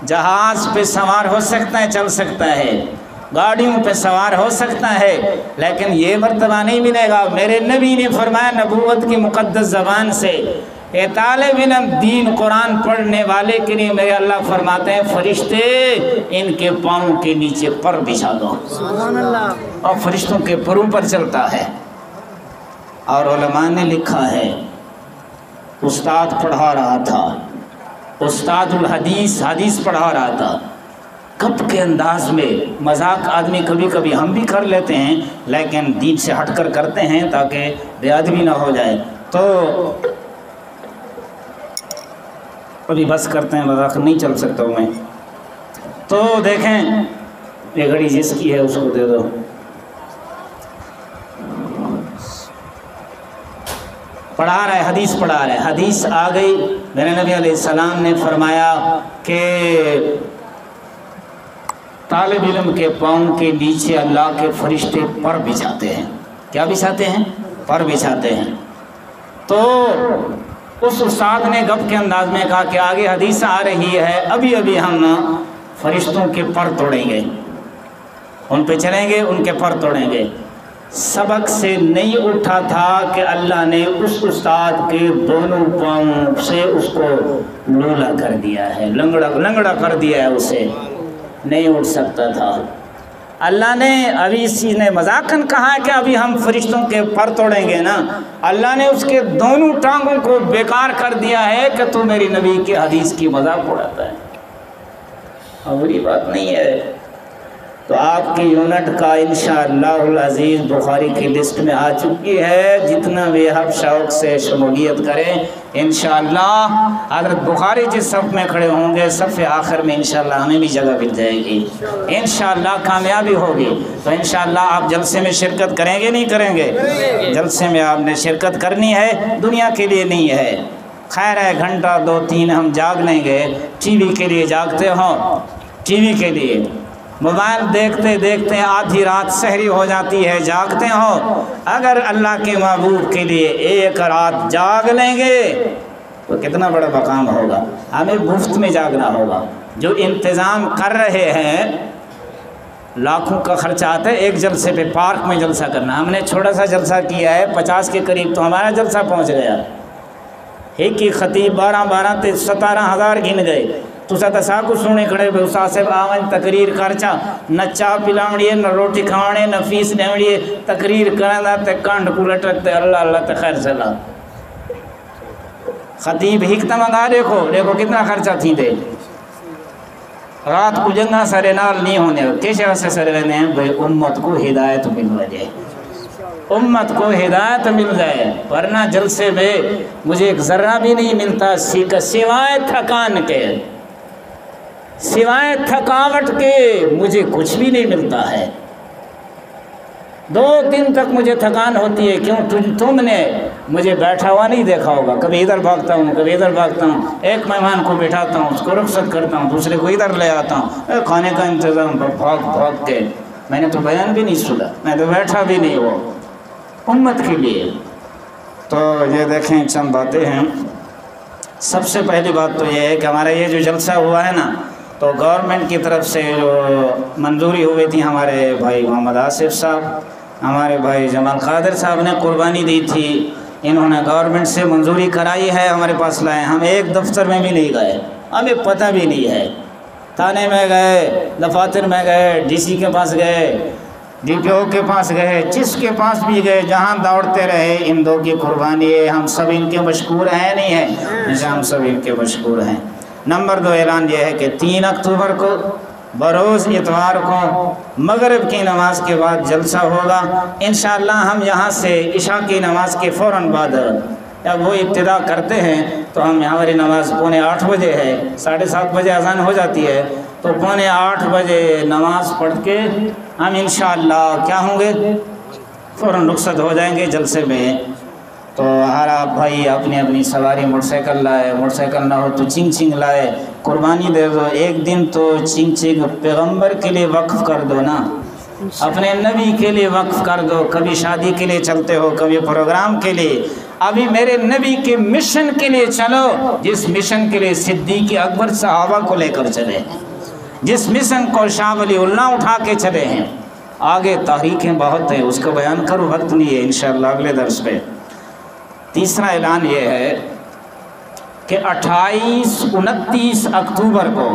جہاز پہ سوار ہو سکتا ہے، چل سکتا ہے، گاڑیوں پہ سوار ہو سکتا ہے، لیکن یہ مرتبہ نہیں ملے گا۔ میرے نبی نے فرمایا نبوت کی مقدس زبان سے، اے طالب علم دین قرآن پڑھنے والے کے لیے میرے اللہ فرماتے ہیں فرشتے ان کے پاؤں کے نیچے پر بچھا دو، اور فرشتوں کے پروں پر چلتا ہے۔ اور علماء نے لکھا ہے، استاد پڑھا رہا تھا، استاد الحدیث حدیث پڑھا رہا تھا، کب کے انداز میں، مذاق آدمی کبھی کبھی ہم بھی کر لیتے ہیں لیکن دین سے ہٹ کر کرتے ہیں تاکہ بے ادبی نہ ہو جائے، تو ابھی بس کرتے ہیں، مذاق نہیں چل سکتا ہوں میں۔ تو دیکھیں یہ گھڑی جس کی ہے اس کو دے دو۔ پڑھا رہا ہے، حدیث پڑھا رہا ہے، حدیث آ گئی، میرے نبی علیہ السلام نے فرمایا کہ طالب علم کے پاؤں کے نیچے اللہ کے فرشتے پر بچھاتے ہیں۔ کیا بچھاتے ہیں؟ پر بچھاتے ہیں۔ تو اس استاد نے گپ کے انداز میں کہا کہ آگے حدیث آ رہی ہے، ابھی ہم فرشتوں کے پر توڑیں گے، ان پہ چلیں گے، ان کے پر توڑیں گے۔ سبق سے نہیں اٹھا تھا کہ اللہ نے اس استاد کے دونوں پاؤں سے اس کو لولا کر دیا ہے، لنگڑا کر دیا ہے، اسے نہیں اٹھ سکتا تھا۔ اللہ نے ابھی اس چیز نے مذاقاً کہا ہے کہ ابھی ہم فرشتوں کے پر توڑیں گے نا، اللہ نے اس کے دونوں ٹانگوں کو بیکار کر دیا ہے کہ تو میری نبی کی حدیث کی مذاق اڑاتا ہے۔ اور بری بات نہیں ہے۔ تو آپ کی یونٹ کا انشاءاللہ العزیز بخاری کی لسٹ میں آ چکی ہے، جتنا بھی آپ شوق سے شمولیت کریں انشاءاللہ حضرت بخاری جس صف میں کھڑے ہوں گے صف آخر میں انشاءاللہ ہمیں بھی جگہ مل جائے گی، انشاءاللہ کامیابی ہوگی۔ تو انشاءاللہ آپ جلسے میں شرکت کریں گے نہیں کریں گے؟ جلسے میں آپ نے شرکت کرنی ہے، دنیا کے لیے نہیں ہے۔ خیر ہے گھنٹہ 2-3 ہم جاگ لیں گے، ٹی وی کے لیے جاگتے ہوں، ٹی وی کے لیے موبائل دیکھتے دیکھتے آدھی رات سحری ہو جاتی ہے، جاگتے ہو، اگر اللہ کے محبوب کے لیے ایک رات جاگ لیں گے تو کتنا بڑا مقام ہوگا۔ ہمیں مفت میں جاگنا ہوگا۔ جو انتظام کر رہے ہیں لاکھوں کا خرچہ آتا ہے ایک جلسے پہ، پارک میں جلسہ کرنا، ہم نے چھوٹا سا جلسہ کیا ہے 50 کے قریب، تو ہمارا جلسہ پہنچ گیا، ایک ہی خطیب 12 تے 17,000 گن گئے۔ تو سا کو سونے کھڑے بے استاد صاحب آوان تقریر کرچا، نہ چاہ پلاوڑیے، نہ روٹی کھاوڑے، نہ فیس لیوڑیے، تقریر کرنا تے کانڈ کو لٹکتے، اللہ اللہ تے خیر صلاح۔ خطیب حکمت آ دیکھو کتنا خرچہ تھی دے، رات کو جنگا سرے نال نہیں ہونے، کیسے واسے سرے رہنے ہیں بھئی امت کو ہدایت مل جائے، امت کو ہدایت مل جائے، ورنہ جلسے میں مجھے ایک ذرہ بھی نہیں ملتا سوائے تھکان کے، سوائے تھکاوٹ کے مجھے کچھ بھی نہیں ملتا ہے۔ 2 دن تک مجھے تھکان ہوتی ہے، کیوں؟ تم نے مجھے بیٹھا ہوا نہیں دیکھا ہوگا، کبھی ادھر بھاگتا ہوں کبھی ادھر بھاگتا ہوں، ایک مہمان کو بٹھاتا ہوں اس کو رخصت کرتا ہوں، دوسرے کو ادھر لے آتا ہوں، کھانے کا انتظام بھاگ بھاگ کے۔ میں نے تو بیان بھی نہیں سنا، میں تو بیٹھا بھی نہیں ہوا امت کے لیے۔ تو یہ دیکھیں چند باتیں ہیں۔ سب سے پہلی بات تو یہ ہے کہ ہمارا یہ جو جلسہ ہوا ہے نا، تو گورنمنٹ کی طرف سے جو منظوری ہوئی تھی، ہمارے بھائی محمد آصف صاحب، ہمارے بھائی جمال قادر صاحب نے قربانی دی تھی، انہوں نے گورنمنٹ سے منظوری کرائی ہے، ہمارے پاس لائے۔ ہم ایک دفتر میں بھی نہیں گئے، ہمیں پتہ بھی نہیں ہے، تھانے میں گئے، دفاتر میں گئے، ڈی سی کے پاس گئے، ڈی پی او کے پاس گئے، جس کے پاس بھی گئے، جہاں دوڑتے رہے۔ ان دو کی قربانی ہے، ہم سب ان کے مشکور ہیں نہیں ہیں، ہم سب ان کے مشکور ہیں۔ نمبر 2 اعلان یہ ہے کہ 3 اکتوبر کو بروز اتوار کو مغرب کی نماز کے بعد جلسہ ہوگا انشاءاللہ۔ ہم یہاں سے عشاء کی نماز کے فوراً بعد جب وہ ابتدا کرتے ہیں تو ہماری نماز 7:45 بجے ہے، 7:30 بجے اذان ہو جاتی ہے، تو 7:45 بجے نماز پڑھ کے ہم انشاءاللہ کیا ہوں گے، فوراً رخصت ہو جائیں گے جلسے میں۔ تو ہر آپ بھائی اپنی اپنی سواری موٹر سائیکل لائے، موٹر سائیکل نہ ہو تو چنگ چنگ لائے، قربانی دے دو۔ ایک دن تو چنگ چنگ پیغمبر کے لیے وقف کر دو نا، اپنے نبی کے لیے وقف کر دو۔ کبھی شادی کے لیے چلتے ہو، کبھی پروگرام کے لیے، ابھی میرے نبی کے مشن کے لیے چلو، جس مشن کے لیے صدیق اکبر صحابہ کو لے کر چلے، جس مشن کو شاہ ولی اللہ اٹھا کے چلے ہیں۔ آگے تاریخیں بہت ہیں، اس کو بیان کرو، وقت نہیں ہے، انشاءاللہ اگلے درس پہ۔ تیسرا اعلان یہ ہے کہ 28 29 اکتوبر کو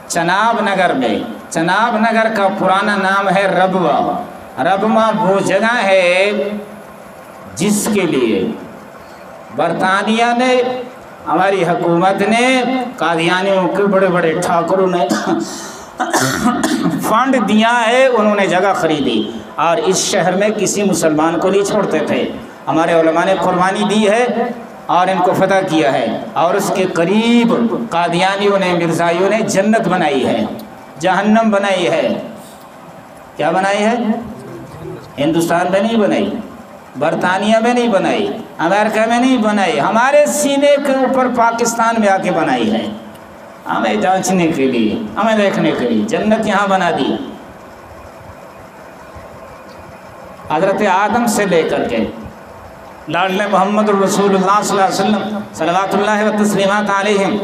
چناب نگر میں، چناب نگر کا پرانا نام ہے ربوہ، ربوہ وہ جگہ ہے جس کے لیے برطانیہ نے، ہماری حکومت نے، قادیانیوں کے بڑے بڑے ٹھاکروں نے فنڈ دیا ہے، انہوں نے جگہ خریدی اور اس شہر میں کسی مسلمان کو نہیں چھوڑتے تھے۔ ہمارے علماء نے قربانی دی ہے اور ان کو فتح کیا ہے، اور اس کے قریب قادیانیوں نے، مرزائیوں نے جنت بنائی ہے، جہنم بنائی ہے۔ کیا بنائی ہے؟ ہندوستان میں نہیں بنائی، برطانیہ میں نہیں بنائی، امریکہ میں نہیں بنائی، ہمارے سینے کے اوپر پاکستان میں آ کے بنائی ہے، ہمیں جانچنے کے لیے، ہمیں دیکھنے کے لیے جنت یہاں بنا دی۔ حضرت آدم سے لے کر کے لاڈلے محمد الرسول اللہ صلی اللہ علیہ وسلم صلوات اللہ و تسلیمات علیہم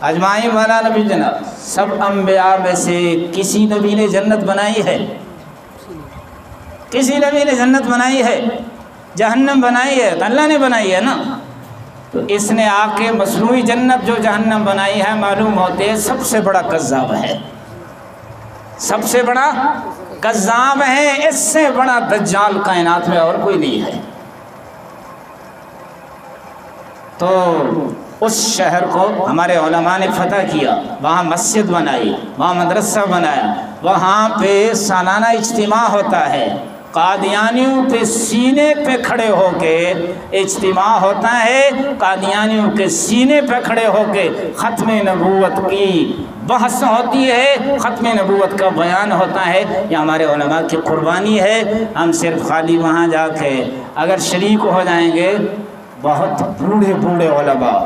اجمعین والا نبی جناب، سب انبیاء میں سے کسی نبی نے جنت بنائی ہے؟ کسی نبی نے جنت بنائی ہے؟ جہنم بنائی ہے؟ اللہ نے بنائی ہے نا۔ تو اس نے آ کے مصنوعی جنت جو جہنم بنائی ہے، معلوم ہوتے ہیں سب سے بڑا کذاب ہے، سب سے بڑا کذاب ہے، اس سے بڑا دجال کائنات میں اور کوئی نہیں ہے۔ تو اس شہر کو ہمارے علماء نے فتح کیا، وہاں مسجد بنائی، وہاں مدرسہ بنایا، وہاں پہ سالانہ اجتماع ہوتا ہے، قادیانیوں پہ سینے پہ کھڑے ہو کے اجتماع ہوتا ہے، قادیانیوں کے سینے پہ کھڑے ہو کے ختم نبوت کی بحث ہوتی ہے، ختم نبوت کا بیان ہوتا ہے۔ یہ ہمارے علماء کی قربانی ہے۔ ہم صرف خالی وہاں جا کے اگر شریک ہو جائیں گے، بہت بوڑھے بوڑھے علماء،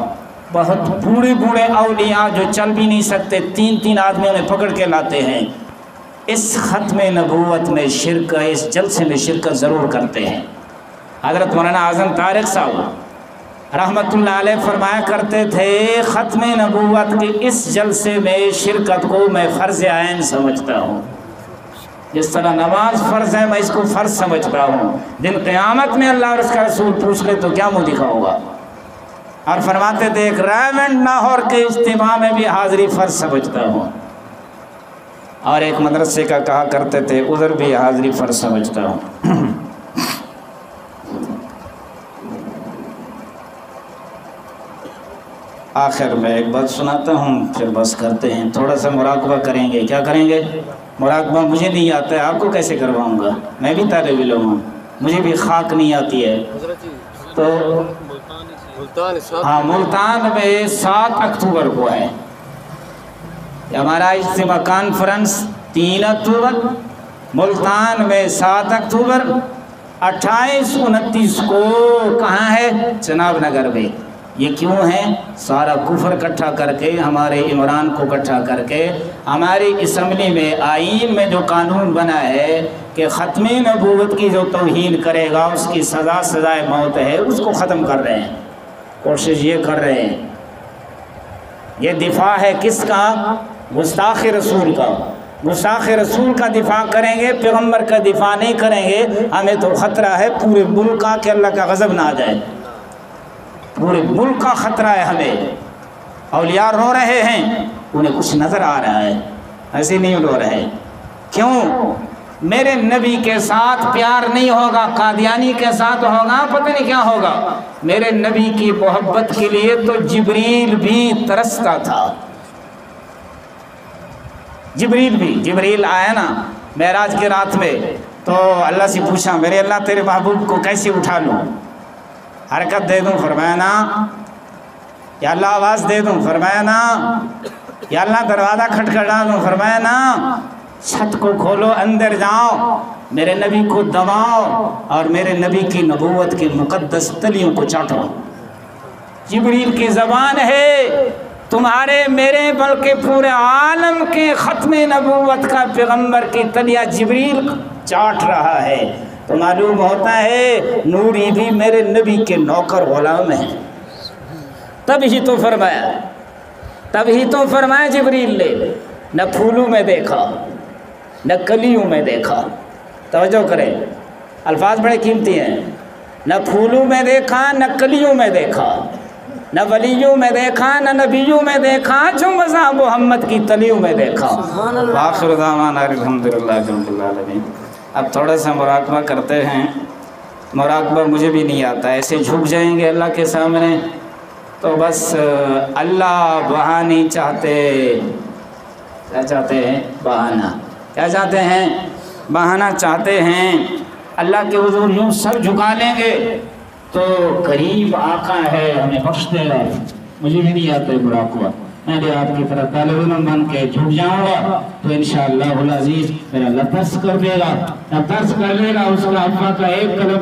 بہت بوڑھے بوڑھے اولیاء جو چل بھی نہیں سکتے، 3 آدمیوں نے پکڑ کے لاتے ہیں، اس ختم نبوت میں شرک، اس جلسے میں شرکت ضرور کرتے ہیں۔ حضرت مولانا اعظم طارق صاحب رحمت اللہ علیہ فرمایا کرتے تھے، ختم نبوت کے اس جلسے میں شرکت کو میں فرض عین سمجھتا ہوں، جس طرح نماز فرض ہے میں اس کو فرض سمجھتا ہوں۔ دن قیامت میں اللہ اور اس کا رسول پوچھ لے تو کیا منہ دکھاؤں گا؟ اور فرماتے تھے ایک ریونڈ لاہور کے اجتماع میں بھی حاضری فرض سمجھتا ہوں، اور ایک مدرسے کا کہا کرتے تھے ادھر بھی حاضری فرض سمجھتا ہوں۔ آخر میں ایک بات سناتا ہوں، پھر بس کرتے ہیں، تھوڑا سا مراقبہ کریں گے۔ کیا کریں گے؟ مراقبہ مجھے نہیں آتا ہے، آپ کو کیسے کرواؤں گا؟ میں بھی طالب علم ہوں، مجھے بھی خاک نہیں آتی ہے۔ تو ہاں، ملتان میں 7 اکتوبر کو ہے ہمارا اجتماع کانفرنس، 3 اکتوبر، ملتان میں 7 اکتوبر، 28, 29 کو کہاں ہے؟ چناب نگر میں۔ یہ کیوں ہے؟ سارا کفر اکٹھا کر کے، ہمارے عمران کو اکٹھا کر کے، ہماری اسمبلی میں آئین میں جو قانون بنا ہے کہ ختم نبوت کی جو توہین کرے گا اس کی سزا سزائے موت ہے، اس کو ختم کر رہے ہیں، کوشش یہ کر رہے ہیں۔ یہ دفاع ہے کس کا؟ گستاخ رسول کا۔ گستاخ رسول کا دفاع کریں گے، پیغمبر کا دفاع نہیں کریں گے، ہمیں تو خطرہ ہے پورے ملک کا کہ اللہ کا غضب نہ آ جائے۔ پورے ملک کا خطرہ ہے ہمیں۔ اولیاء رو رہے ہیں، انہیں کچھ نظر آ رہا ہے، ایسے نہیں رو رہے۔ کیوں؟ میرے نبی کے ساتھ پیار نہیں ہوگا، قادیانی کے ساتھ ہوگا، پتہ نہیں کیا ہوگا۔ میرے نبی کی محبت کے لیے تو جبریل بھی ترستا تھا۔ جبریل آیا نا معراج کی رات میں، تو اللہ سے پوچھا میرے اللہ تیرے محبوب کو کیسے اٹھا لوں؟ حرکت دے دوں؟ فرمایا نا۔ یا اللہ آواز دے دوں؟ فرمایا نا۔ یا اللہ دروازہ کھٹکھٹا دوں؟ فرمایا نا۔ چھت کو کھولو، اندر جاؤ، میرے نبی کو دباؤ اور میرے نبی کی نبوت کی مقدس تلیوں کو چاٹو۔ جبریل کی زبان ہے، تمہارے میرے بلکہ پورے عالم کے ختم نبوت کا پیغمبر کی تلیہ جبریل چاٹ رہا ہے، تو معلوم ہوتا ہے نوری بھی میرے نبی کے نوکر غلام ہیں۔ تب ہی تو فرمایا جبریل نے، نہ پھولوں میں دیکھا نہ کلیوں میں دیکھا۔ توجہ کریں، الفاظ بڑے قیمتی ہیں۔ نہ پھولوں میں دیکھا نہ کلیوں میں دیکھا، نہ ولیوں میں دیکھا نہ نبیوں میں دیکھا، جو مذہب محمد کی تلیوں میں دیکھا۔ آخر دعوانا الحمدللہ رب العالمین۔ اب تھوڑا سا مراقبہ کرتے ہیں۔ مراقبہ مجھے بھی نہیں آتا، ایسے جھک جائیں گے اللہ کے سامنے تو بس اللہ بہانی چاہتے۔ کیا چاہتے ہیں؟ بہانہ۔ کیا چاہتے ہیں؟ بہانہ چاہتے ہیں۔ اللہ کے حضور یوں سر جھکا لیں گے تو قریب آقا ہے، ہمیں بخش دے گا۔ مجھے بھی نہیں آتا ہے مراقبہ، میں بھی آپ کی طرح طالب علم بن کے جھک جاؤں گا تو انشاءاللہ العزیز میرا اللہ ترس کر دے گا، اس کا افا کا ایک قلم